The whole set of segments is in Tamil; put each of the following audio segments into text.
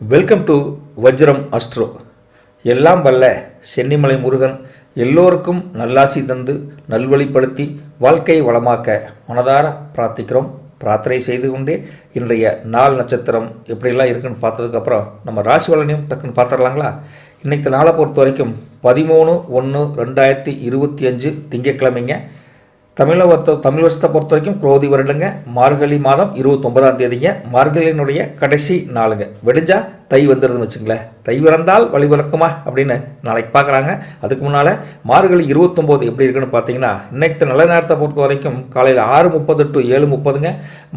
Welcome to வஜ்ரம் astro. எல்லாம் வல்ல சென்னிமலை முருகன் எல்லோருக்கும் நல்லாசி தந்து நல்வழிப்படுத்தி வாழ்க்கையை வளமாக்க மனதார பிரார்த்திக்கிறோம். பிரார்த்தனை செய்து கொண்டே இன்றைய நாள் நட்சத்திரம் எப்படிலாம் இருக்குன்னு பார்த்ததுக்கப்புறம் நம்ம ராசி பலனையும் டக்குன்னு பார்த்துடலாங்களா? இன்றைக்கு நாளை பொறுத்த வரைக்கும் 13/1/2025 திங்கட்கிழமைங்க. தமிழ் வருஷத்தை பொறுத்த வரைக்கும் குரோதி வருடங்க. மார்கழி மாதம் 29ஆம் தேதிங்க. மார்கழியினுடைய கடைசி நாளுங்க. வெடிஞ்சா தை வந்துடுதுன்னு வச்சுங்களேன். தை பிறந்தால் வழிபிறக்குமா அப்படின்னு நாளைக்கு பார்க்குறாங்க. அதுக்கு முன்னால் மார்கழி 29 எப்படி இருக்குன்னு பார்த்தீங்கன்னா, இன்னைக்கு நல்ல நேரத்தை பொறுத்த வரைக்கும் காலையில் 6:30 to 7:30ங்க,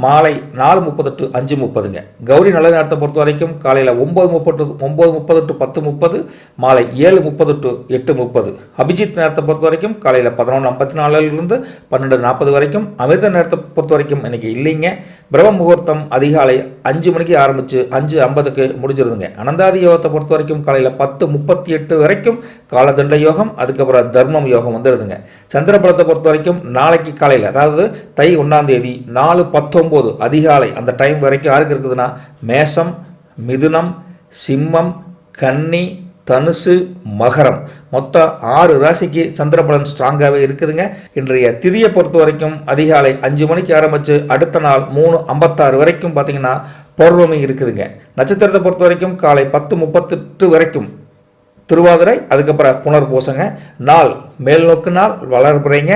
மாலை 4:30 to 5:30ங்க. கௌரி நல்ல நேரத்தை பொறுத்த வரைக்கும் காலையில் 9:30 to 10:30, மாலை 7:30 to 8:30. அபிஜித் நேரத்தை பொறுத்த வரைக்கும் காலையில் 11:54 12:40 வரைக்கும். அமிர்த நேரத்தை பொறுத்த வரைக்கும் இன்னைக்கு இல்லைங்க. பிரம்ம முகூர்த்தம் அதிகாலை 5 மணிக்கு ஆரம்பித்து 5:50க்கு முடிஞ்சிருதுங்க. அனந்தாதி யோகத்தை பொறுத்த வரைக்கும் காலையில் 10:38 வரைக்கும் காலதண்ட யோகம், அதுக்கப்புறம் தர்மம் யோகம் வந்துடுதுங்க. சந்திரபலத்தை பொறுத்த வரைக்கும் நாளைக்கு காலையில், அதாவது தை 1ஆம் தேதி 4:19 அதிகாலை அந்த டைம் வரைக்கும் யாருக்கு இருக்குதுன்னா, மேஷம், மிதுனம், சிம்மம், கன்னி, தனுசு, மகரம், மொத்தம் 6 ராசிக்கு சந்திரபலன் ஸ்ட்ராங்காகவே இருக்குதுங்க. இன்றைய திதியை பொறுத்த வரைக்கும் அதிகாலை 5 மணிக்கு ஆரம்பித்து அடுத்த நாள் 3:56 வரைக்கும் பார்த்தீங்கன்னா பௌர்ணமி இருக்குதுங்க. நட்சத்திரத்தை பொறுத்த வரைக்கும் காலை 10:38 வரைக்கும் திருவாதிரை, அதுக்கப்புறம் புனர்பூசங்க. நாள் மேல்நோக்கு நாள் வளர்பிறைங்க.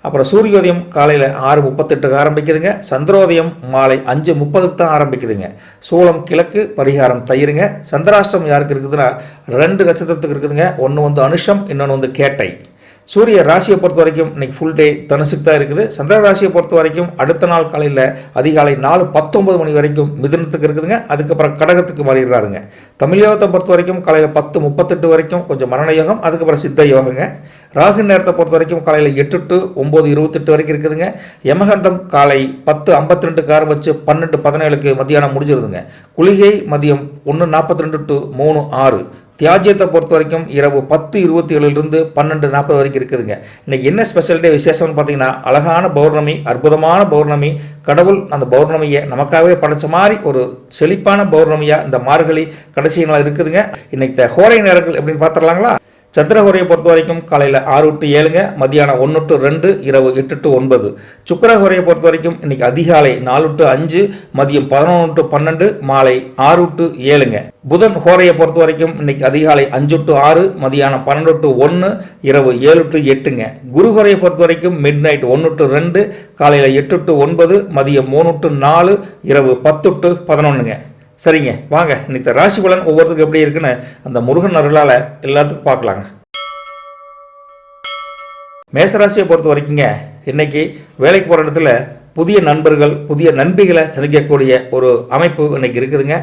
அப்புறம் சூரியோதயம் காலையில் 6:38க்கு ஆரம்பிக்குதுங்க. சந்திரோதயம் மாலை 5:30க்கு தான் ஆரம்பிக்குதுங்க. சூளம் கிழக்கு, பரிகாரம் தயிருங்க. சந்திராஷ்டம் யாருக்கு இருக்குதுன்னா 2 நட்சத்திரத்துக்கு இருக்குதுங்க. ஒன்று அனுஷம், இன்னொன்று கேட்டை. சூரிய ராசியை பொறுத்த வரைக்கும் இன்னைக்கு ஃபுல் டே தனுசுக்கு தான் இருக்குது. சந்திர ராசியை பொறுத்த வரைக்கும் அடுத்த நாள் காலையில் அதிகாலை 4:19 மணி வரைக்கும் மிதுனத்துக்கு இருக்குதுங்க. அதுக்கப்புறம் கடகத்துக்கு மாறிடுறாருங்க. தமிழ் யோகத்தை பொறுத்த வரைக்கும் காலையில் 10:38 வரைக்கும் கொஞ்சம் மரண யோகம், அதுக்கப்புறம் சித்த யோகங்க. ராகு நேரத்தை பொறுத்த வரைக்கும் காலையில் 8 to 9:28 வரைக்கும் இருக்குதுங்க. யமகண்டம் காலை 10:52க்கு ஆரம்பித்து 12:17க்கு மத்தியானம் முடிஞ்சிருதுங்க. குளிகை மதியம் 1:42 to 3:06. தியாஜ்யத்தை பொறுத்த வரைக்கும் இரவு 10:27 12:40 வரைக்கும் இருக்குதுங்க. இன்னைக்கு என்ன ஸ்பெஷல் டே விசேஷம்னு பார்த்தீங்கன்னா, அழகான பௌர்ணமி, அற்புதமான பௌர்ணமி. கடவுள் அந்த பௌர்ணமியை நமக்காகவே படைச்ச மாதிரி ஒரு செழிப்பான பௌர்ணமியாக இந்த மார்கழி கடைசி நாள் இருக்குதுங்க. இன்னைக்கு ஹோரை நேரங்கள் எப்படின்னு பார்த்துடலாங்களா? சந்திரஹோரையை பொறுத்த வரைக்கும் காலையில் 6 to 7ங்க, மத்தியானம் 1 to 2, இரவு 8 to 9. சுக்கிரஹோரையை பொறுத்த வரைக்கும் இன்னைக்கு அதிகாலை 4 to 5, மதியம் 11 to 12, மாலை 6 to 7ங்க. புதன் ஹோரையை பொறுத்த வரைக்கும் இன்னைக்கு அதிகாலை 5 to 6, மதியானம் 12 to 1, இரவு 7 to 8ங்க. குரு ஹோரையை பொறுத்த வரைக்கும் மிட் நைட் 1 to 2, காலையில் 8 to 9, மதியம் 3 to 4, இரவு 10 to 11ங்க. சரிங்க, வாங்க இன்னைக்கு ராசி பலன் ஒவ்வொருத்தருக்கும் எப்படி இருக்குன்னு அந்த முருகன் அருளால் எல்லாத்துக்கும் பார்க்கலாங்க. மேஷராசியை பொறுத்த வரைக்குங்க, இன்னைக்கு வேலைக்கு போகிற இடத்துல புதிய நண்பர்கள், புதிய நண்பிகளை சந்திக்கக்கூடிய ஒரு அமைப்பு இன்னைக்கு இருக்குதுங்க.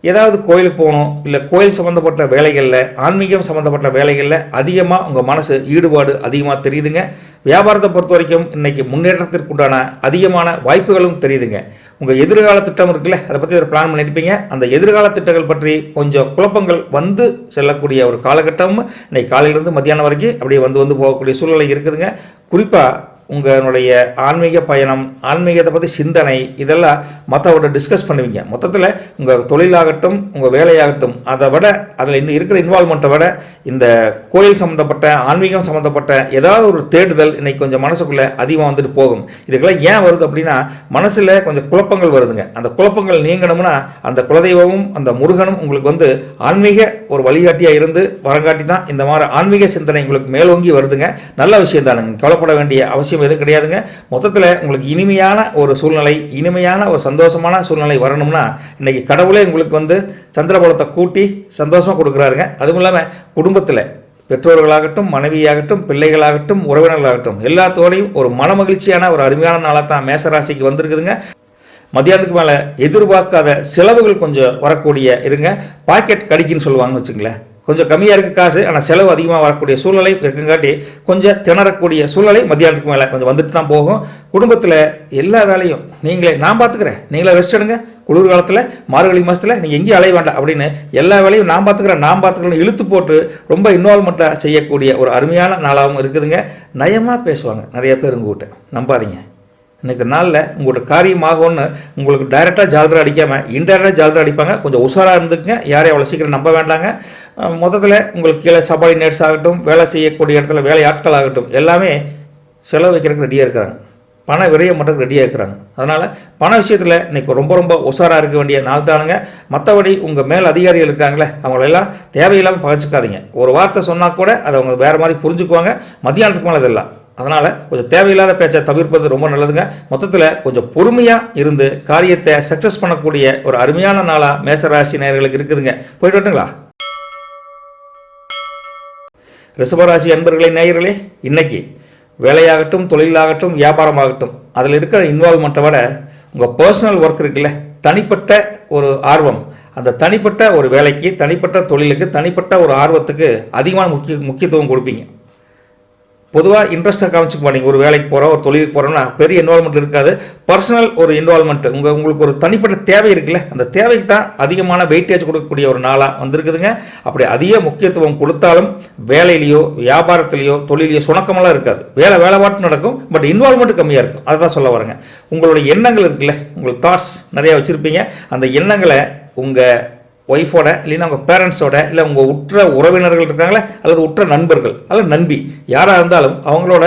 ஏதாவது கோயிலுக்கு போகணும், இல்லை கோயில் சம்மந்தப்பட்ட வேலைகளில், ஆன்மீகம் சம்மந்தப்பட்ட வேலைகளில் அதிகமாக உங்கள் மனசு ஈடுபாடு அதிகமாக தெரியுதுங்க. வியாபாரத்தை பொறுத்த வரைக்கும் இன்றைக்கி முன்னேற்றத்திற்குண்டான அதிகமான வாய்ப்புகளும் தெரியுதுங்க. உங்கள் எதிர்கால திட்டம் இருக்குல்ல, அதை பற்றி ஒரு பிளான் பண்ணியிருப்பீங்க. அந்த எதிர்கால திட்டங்கள் பற்றி கொஞ்சம் குழப்பங்கள் வந்து செல்லக்கூடிய ஒரு காலகட்டம் இன்றைக்கி காலையிலேருந்து மத்தியானம் வரைக்கும் அப்படியே வந்து போகக்கூடிய சூழ்நிலை இருக்குதுங்க. குறிப்பாக உங்களுடைய ஆன்மீக பயணம், ஆன்மீகத்தை பற்றி சிந்தனை, இதெல்லாம் மற்றவர்கிட்ட டிஸ்கஸ் பண்ணுவீங்க. மொத்தத்தில் உங்கள் தொழிலாகட்டும், உங்கள் வேலையாகட்டும், அதை விட அதில் இன்னும் இருக்கிற இன்வால்மெண்ட்டை விட இந்த கோயில் சம்மந்தப்பட்ட, ஆன்மீகம் சம்மந்தப்பட்ட ஏதாவது ஒரு தேடுதல் இன்னைக்கு கொஞ்சம் மனசுக்குள்ளே அதிகமாக வந்துட்டு போகும். இதுக்கெல்லாம் ஏன் வருது அப்படின்னா, மனசில் கொஞ்சம் குழப்பங்கள் வருதுங்க. அந்த குழப்பங்கள் நீங்கணும்னா அந்த குலதெய்வமும் அந்த முருகனும் உங்களுக்கு ஆன்மீக ஒரு வழிகாட்டியாக இருந்து வரங்காட்டி தான் இந்த மாதிரி ஆன்மீக சிந்தனை உங்களுக்கு மேலோங்கி வருதுங்க. நல்ல விஷயம் தானுங்க, கவலைப்பட வேண்டிய அவசியம் எதுவும் கிடையாதுங்க. மொத்தத்தில் உங்களுக்கு இனிமையான ஒரு சூழ்நிலை, இனிமையான ஒரு சந்தோஷமான சூழ்நிலை வரணும்னா இன்னைக்கு கடவுளே உங்களுக்கு சந்திரபலத்தை கூட்டி சந்தோஷமாக கொடுக்குறாருங்க. அதுவும் இல்லாமல் குடும்பத்தில் பெற்றோர்களாகட்டும், மனைவியாகட்டும், பிள்ளைகளாகட்டும், உறவினர்களாகட்டும் எல்லாத்தோடையும் ஒரு மனமகிழ்ச்சியான ஒரு அருமையான நாளாக தான் மேஷராசிக்கு வந்திருக்குதுங்க. மத்தியானத்துக்கு மேலே எதிர்பார்க்காத செலவுகள் கொஞ்சம் வரக்கூடிய இருங்க. பாக்கெட் கடிக்குன்னு சொல்லுவாங்கன்னு வச்சுங்களேன். கொஞ்சம் கம்மியாக இருக்குது காசு, ஆனால் செலவு அதிகமாக வரக்கூடிய சூழ்நிலை இருக்குங்காட்டி கொஞ்சம் திணறக்கூடிய சூழ்நிலை மத்தியானத்துக்கு மேலே கொஞ்சம் வந்துட்டு தான் போகும். குடும்பத்தில் எல்லா வேலையும் நான் பார்த்துக்கிறேன், நீங்களே ரெஸ்ட் எடுங்க. குளிர் காலத்தில், மார்கழி மாதத்தில் நீங்கள் எங்கேயும் அலைய வேண்டாம் அப்படின்னு எல்லா வேலையும் நான் பார்த்துக்கிறேன் இழுத்து போட்டு ரொம்ப இன்வால்மெண்ட்டாக செய்யக்கூடிய ஒரு அருமையான நாளாகவும் இருக்குதுங்க. நயமாக பேசுவாங்க நிறைய பேர் உங்ககிட்ட, நம்பாதீங்க. இன்றைக்கு நாளில் உங்களோட காரியமாகும்னு உங்களுக்கு டைரெக்டாக ஜால்ரா அடிக்காமல் இன்டைரக்டாக ஜால்ரா அடிப்பாங்க. கொஞ்சம் உஷாராக இருந்துக்குங்க. யாரையும் அவ்வளோ சீக்கிரம் நம்ப வேண்டாங்க. மொத்தத்தில் உங்களுக்கு கீழே சபார்டினேட்ஸ் ஆகட்டும், வேலை செய்யக்கூடிய இடத்துல வேலை ஆட்கள் ஆகட்டும், எல்லாமே செலவு வைக்கிறதுக்கு ரெடியாக இருக்கிறாங்க. பண விரயம் மட்டும் ரெடியாக இருக்கிறாங்க. அதனால் பண விஷயத்தில் இன்றைக்கி ரொம்ப உஷாராக இருக்க வேண்டிய நாள் தானுங்க. மற்றபடி உங்கள் மேல் அதிகாரிகள் இருக்காங்களே, அவங்களெல்லாம் தேவையில்லாமல் பகச்சிக்காதீங்க. ஒரு வார்த்தை சொன்னால் கூட அதை அவங்க வேறு மாதிரி புரிஞ்சுக்குவாங்க. மத்தியானத்துக்கு மேலே இதெல்லாம். அதனால் கொஞ்சம் தேவையில்லாத பேச்சை தவிர்ப்பது ரொம்ப நல்லதுங்க. மொத்தத்தில் கொஞ்சம் பொறுமையாக இருந்து காரியத்தை சக்ஸஸ் பண்ணக்கூடிய ஒரு அருமையான நாளாக மேசராசி நேயர்களுக்கு இருக்குதுங்க. போயிட்டு வரட்டுங்களா? ரிஷபராசி அன்பர்களே, நேயர்களே, இன்னைக்கு வேலையாகட்டும், தொழிலாகட்டும், வியாபாரமாகட்டும், அதில் இருக்கிற இன்வால்மெண்ட்டை விட உங்கள் பர்சனல் ஒர்க் இருக்குல்ல, தனிப்பட்ட ஒரு ஆர்வம், அந்த தனிப்பட்ட ஒரு வேலைக்கு, தனிப்பட்ட தொழிலுக்கு, தனிப்பட்ட ஒரு ஆர்வத்துக்கு அதிகமான முக்கியத்துவம் கொடுப்பீங்க. பொதுவாக இன்ட்ரெஸ்ட்டாக காமிச்சிக்க மாட்டீங்க. ஒரு வேலைக்கு போகிறோம், ஒரு தொழிலுக்கு போகிறோம்னா பெரிய இன்வால்மெண்ட் இருக்காது. பர்சனல் ஒரு இன்வால்மெண்ட், உங்களுக்கு ஒரு தனிப்பட்ட தேவை இருக்குல்ல, அந்த தேவைக்கு தான் அதிகமான வெயிட்டேஜ் கொடுக்கக்கூடிய ஒரு நாளாக வந்திருக்குதுங்க. அப்படி அதிக முக்கியத்துவம் கொடுத்தாலும் வேலையிலையோ வியாபாரத்திலையோ தொழிலையோ சுணக்கமெல்லாம் இருக்காது. வேலை பாட்டு நடக்கும், பட் இன்வால்மெண்ட் கம்மியாக இருக்கும். அதை தான் சொல்ல வரேங்க. உங்களுடைய எண்ணங்கள் இருக்குல்ல, உங்களுக்கு தாட்ஸ் நிறையா வச்சுருப்பீங்க. அந்த எண்ணங்களை உங்கள் ஒய்ஃபோட இல்லைன்னா உங்கள் பேரண்ட்ஸோட இல்லை உங்கள் உற்ற உறவினர்கள் இருக்காங்களே, அல்லது உற்ற நண்பர்கள் அல்லது நண்பி யாராக இருந்தாலும் அவங்களோட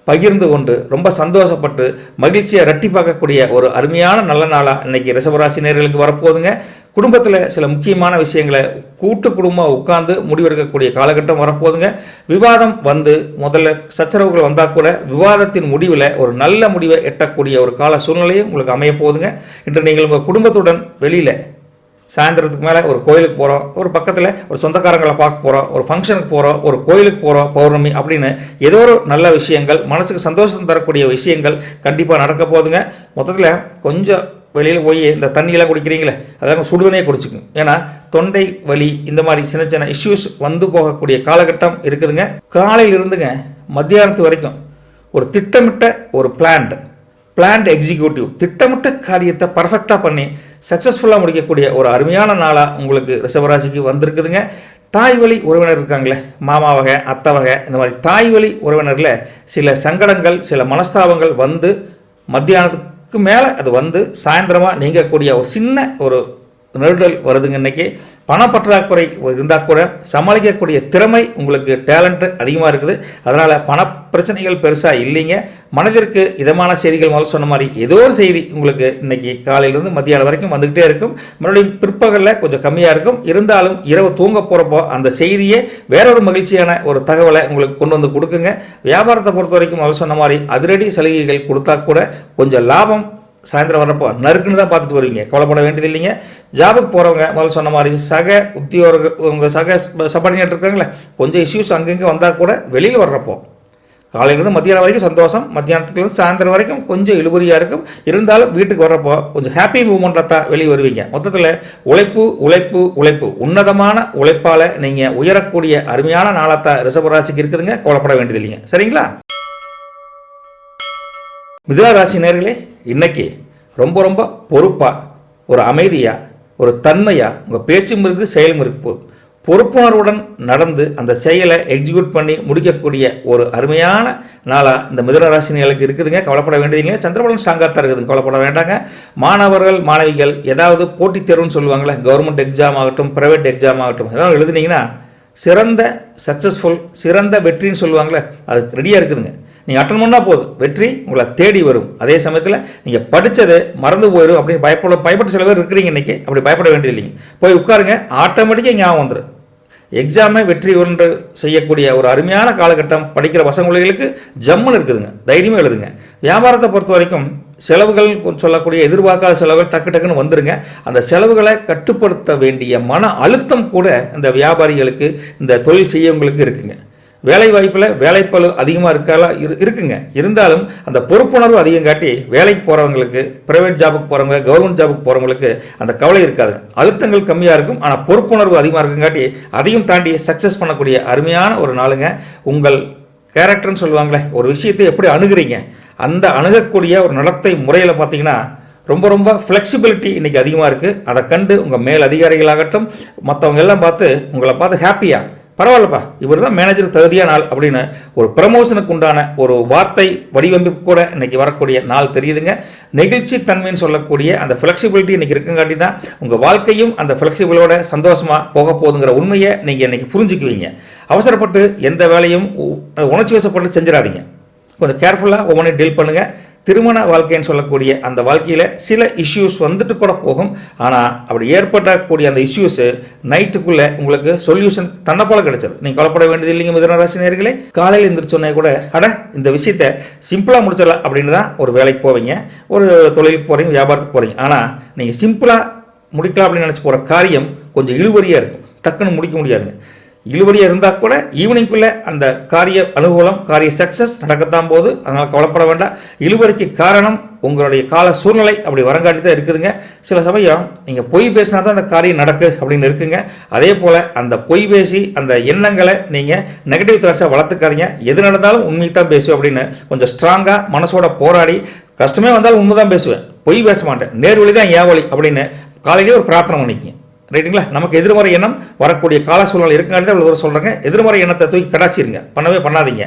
பகிர்ந்து கொண்டு ரொம்ப சந்தோஷப்பட்டு மகிழ்ச்சியை இரட்டிப்பாக்கக்கூடிய ஒரு அருமையான நல்ல நாளாக இன்றைக்கி ரிஷபராசி நேயர்களுக்கு வரப்போகுதுங்க. குடும்பத்தில் சில முக்கியமான விஷயங்களை கூட்டு குடும்பமாக உட்கார்ந்து முடிவெடுக்கக்கூடிய காலகட்டம் வரப்போகுதுங்க. விவாதம் வந்து முதல்ல சச்சரவுகள் வந்தால் கூட விவாதத்தின் முடிவில் ஒரு நல்ல முடிவை எட்டக்கூடிய ஒரு கால சூழ்நிலையும் உங்களுக்கு அமைய போகுதுங்க. இன்று நீங்கள் உங்கள் குடும்பத்துடன் வெளியில் சாயந்தரத்துக்கு மேலே ஒரு கோயிலுக்கு போகிறோம், ஒரு பக்கத்தில் ஒரு சொந்தக்காரங்களை பார்க்க போகிறோம், ஒரு ஃபங்க்ஷனுக்கு போகிறோம், ஒரு கோயிலுக்கு போகிறோம், பௌர்ணமி அப்படின்னு ஏதோ ஒரு நல்ல விஷயங்கள், மனசுக்கு சந்தோஷம் தரக்கூடிய விஷயங்கள் கண்டிப்பாக நடக்க போகுதுங்க. மொத்தத்தில் கொஞ்சம் வெளியில் போய் இந்த தண்ணியெல்லாம் குடிக்கிறீங்களே, அதாவது சுடுதண்ணியே குடிச்சுக்குங்க. ஏன்னா தொண்டை வலி இந்த மாதிரி சின்ன சின்ன இஷ்யூஸ் வந்து போகக்கூடிய காலகட்டம் இருக்குதுங்க. காலையில் இருந்துங்க மத்தியானத்து வரைக்கும் ஒரு திட்டமிட்ட ஒரு பிளான்ட் எக்ஸிக்யூட்டிவ், திட்டமிட்ட காரியத்தை பர்ஃபெக்டாக பண்ணி சக்ஸஸ்ஃபுல்லாக முடிக்கக்கூடிய ஒரு அருமையான நாளாக உங்களுக்கு ரிஷபராசிக்கு வந்திருக்குதுங்க. தாய் வழி உறவினர் இருக்காங்களே, மாமா வகை, அத்தை வகை, இந்த மாதிரி தாய் வழி உறவினரில் சில சங்கடங்கள், சில மனஸ்தாபங்கள் வந்து மத்தியானத்துக்கு மேலே அது வந்து சாயந்தரமாக நீங்கக்கூடிய ஒரு சின்ன ஒரு நெருடல் வருதுங்க. இன்றைக்கி பணப்பற்றாக்குறை இருந்தால் கூட சமாளிக்கக்கூடிய திறமை உங்களுக்கு டேலண்ட்டு அதிகமாக இருக்குது. அதனால் பண பிரச்சனைகள் பெருசாக இல்லைங்க. மனதிற்கு இதமான செய்திகள் முதல்ல சொன்ன மாதிரி ஏதோ ஒரு செய்தி உங்களுக்கு இன்றைக்கி காலையிலேருந்து மத்தியானம் வரைக்கும் வந்துக்கிட்டே இருக்கும். மறுபடியும் பிற்பகலில் கொஞ்சம் கம்மியாக இருக்கும். இருந்தாலும் இரவு தூங்க போகிறப்போ அந்த செய்தியே வேறொரு மகிழ்ச்சியான ஒரு தகவலை உங்களுக்கு கொண்டு வந்து கொடுக்குங்க. வியாபாரத்தை பொறுத்த வரைக்கும் முதல்ல சொன்ன மாதிரி அதிரடி சலுகைகள் கொடுத்தா கூட கொஞ்சம் லாபம் சாயந்தரம் வரப்போ நறுக்குன்னு தான் பார்த்துட்டு வருவீங்க. கவலைப்பட வேண்டியது இல்லைங்க. ஜாபுக்கு போகிறவங்க முதல்ல சொன்ன மாதிரி சக உத்தியோக உங்கள் சக சபார்டினேட் இருக்காங்களே, கொஞ்சம் இஷ்யூஸ் அங்கங்கே வந்தால் கூட வெளியில் வர்றப்போ காலையிலேருந்து மத்தியானம் வரைக்கும் சந்தோஷம், மத்தியானத்துலேருந்து சாயந்தரம் வரைக்கும் கொஞ்சம் இழுபறியாக இருக்கும். இருந்தாலும் வீட்டுக்கு வர்றப்போ கொஞ்சம் ஹாப்பி மூமெண்ட்டாக தான் வெளியே வருவீங்க. மொத்தத்தில் உழைப்பு உன்னதமான உழைப்பால் நீங்கள் உயரக்கூடிய அருமையான நாளாக ரிஷபராசிக்கு இருக்குதுங்க. கவலைப்பட வேண்டியது இல்லைங்க. சரிங்களா? மிதுன ராசி நேயர்களே, இன்னைக்கு ரொம்ப பொறுப்பாக, ஒரு அமைதியாக, ஒரு தன்மையாக உங்கள் பேச்சும் இருக்குது, செயலும் இருக்க போகுது. பொறுப்புணர்வுடன் நடந்து அந்த செயலை எக்ஸிக்யூட் பண்ணி முடிக்கக்கூடிய ஒரு அருமையான நாளாக இந்த மிதுன ராசி நேயர்களுக்கு இருக்குதுங்க. கவலைப்பட வேண்டியதில்லைங்க. சந்திரபலன் ஸ்ட்ராங்காக இருக்குதுங்க. கவலைப்பட வேண்டாங்க. மாணவர்கள் மாணவிகள் ஏதாவது போட்டித் தேர்வுன்னு சொல்லுவாங்களே, கவர்மெண்ட் எக்ஸாம் ஆகட்டும், ப்ரைவேட் எக்ஸாம் ஆகட்டும், ஏதாவது எழுதுனீங்கன்னா சிறந்த வெற்றின்னு சொல்லுவாங்களே, அது ரெடியாக இருக்குதுங்க. நீங்கள் அட்டன் பண்ணால் போதும், வெற்றி உங்களை தேடி வரும். அதே சமயத்தில் நீங்கள் படித்தது மறந்து போயிடும் அப்படின்னு பயப்பட்ட சில பேர் இருக்கிறீங்க இன்றைக்கி. அப்படி பயப்பட வேண்டியது இல்லைங்க. போய் உட்காருங்க, ஆட்டோமேட்டிக்காக ஞாபகம் வந்துடும். எக்ஸாமை வெற்றி ஒன்று செய்யக்கூடிய ஒரு அருமையான காலகட்டம் படிக்கிற பசங்களுக்கு ஜம்முன்னு இருக்குதுங்க. தைரியமாக எழுதுங்க. வியாபாரத்தை பொறுத்த வரைக்கும் செலவுகள் சொல்லக்கூடிய எதிர்பார்க்காத செலவுகள் டக்குன்னு வந்துருங்க. அந்த செலவுகளை கட்டுப்படுத்த வேண்டிய மன அழுத்தம் கூட இந்த வியாபாரிகளுக்கு, இந்த தொழில் செய்யவங்களுக்கு இருக்குங்க. வேலை வாய்ப்பில் வேலைப்பளு அதிகமாக இருக்குங்க. இருந்தாலும் அந்த பொறுப்புணர்வு அதிகம் காட்டி வேலைக்கு போகிறவங்களுக்கு, ப்ரைவேட் ஜாபுக்கு போகிறவங்க, கவர்மெண்ட் ஜாபுக்கு போகிறவங்களுக்கு அந்த கவலை இருக்காது. அழுத்தங்கள் கம்மியாக இருக்கும், ஆனால் பொறுப்புணர்வு அதிகமாக இருக்குங்காட்டி அதையும் தாண்டி சக்ஸஸ் பண்ணக்கூடிய அருமையான ஒரு நாளுங்க. உங்கள் கேரக்டர்னு சொல்லுவாங்களே, ஒரு விஷயத்தை எப்படி அணுகுறீங்க, அந்த அணுகக்கூடிய ஒரு நடத்தை முறையில் பார்த்தீங்கன்னா ரொம்ப ஃப்ளெக்சிபிலிட்டி இன்றைக்கி அதிகமாக இருக்குது. அதை கண்டு உங்கள் மேல் அதிகாரிகளாகட்டும் மற்றவங்க எல்லாம் உங்களை பார்த்து ஹாப்பியாக பரவாயில்லப்பா, இவர் தான் மேனேஜர் தகுதியான நாள் அப்படின்னு ஒரு ப்ரமோஷனுக்கு உண்டான ஒரு வார்த்தை வடிவமைப்பு கூட இன்னைக்கு வரக்கூடிய நாள் தெரியுதுங்க. நெகிழ்ச்சி தன்மைன்னு சொல்லக்கூடிய அந்த ஃப்ளெக்சிபிலிட்டி இன்னைக்கு இருக்குங்காட்டி தான் உங்கள் வாழ்க்கையும் அந்த ஃப்ளெக்சிபிளோட சந்தோஷமாக போக போகுதுங்கிற உண்மையை நீங்கள் இன்னைக்கு புரிஞ்சுக்குவீங்க. அவசரப்பட்டு எந்த வேலையும் உணர்ச்சி வசப்பட்டு செஞ்சிடாதீங்க. கொஞ்சம் கேர்ஃபுல்லாக ஒவ்வொன்றையும் டீல் பண்ணுங்கள். திருமண வாழ்க்கைன்னு சொல்லக்கூடிய அந்த வாழ்க்கையில் சில இஷ்யூஸ் வந்துட்டு கூட போகும். ஆனால் அப்படி ஏற்படக்கூடிய அந்த இஷ்யூஸு நைட்டுக்குள்ளே உங்களுக்கு சொல்யூஷன் தன்னை போல கிடைச்சது. நீங்கள் கவலைப்பட வேண்டியது இல்லைங்க மிதுன ராசி நேயர்களே. காலையில் எழுந்திரிச்சோன்னே கூட இந்த விஷயத்தை சிம்பிளாக முடிச்சிடலாம் அப்படின்னு தான் ஒரு வேலைக்கு போவீங்க, ஒரு தொழிலுக்கு போகிறீங்க, வியாபாரத்துக்கு போகிறீங்க. ஆனால் நீங்கள் சிம்பிளாக முடிக்கலாம் அப்படின்னு நினச்சி போகிற காரியம் கொஞ்சம் இழுவரியாக இருக்கும், டக்குன்னு முடிக்க முடியாதுங்க. இழுவரியாக இருந்தால் கூட ஈவினிங்குள்ளே அந்த காரிய அனுகூலம், காரிய சக்ஸஸ் நடக்கத்தான் போகுது. அதனால் கவலைப்பட வேண்டாம். இழுவரிக்கு காரணம் உங்களுடைய கால சூழ்நிலை அப்படி வரங்காட்டி தான் இருக்குதுங்க. சில சமயம் நீங்கள் பொய் பேசினா தான் அந்த காரியம் நடக்கு அப்படின்னு இருக்குங்க. அதே போல் அந்த பொய் பேசி அந்த எண்ணங்களை நீங்கள் நெகட்டிவ் தாட்ஸாக வளர்த்துக்காதீங்க. எது நடந்தாலும் உண்மை தான் பேசுவேன் அப்படின்னு கொஞ்சம் ஸ்ட்ராங்காக மனசோட போராடி, கஷ்டமே வந்தாலும் உண்மை தான் பேசுவேன், பொய் பேச மாட்டேன், நேர்வழி தான் ஏன் வழி அப்படின்னு காலையிலேயே ஒரு பிரார்த்தனை பண்ணிக்கிங்க. ரைட்டுங்களா? நமக்கு எதிர்மறை எண்ணம் வரக்கூடிய கால சூழ்நிலை இருக்குங்கிறது அவ்வளோ தூரம் சொல்கிறேங்க. எதிர்மறை எண்ணத்தை தூக்கி கடாச்சிருங்க, பண்ணவே பண்ணாதீங்க.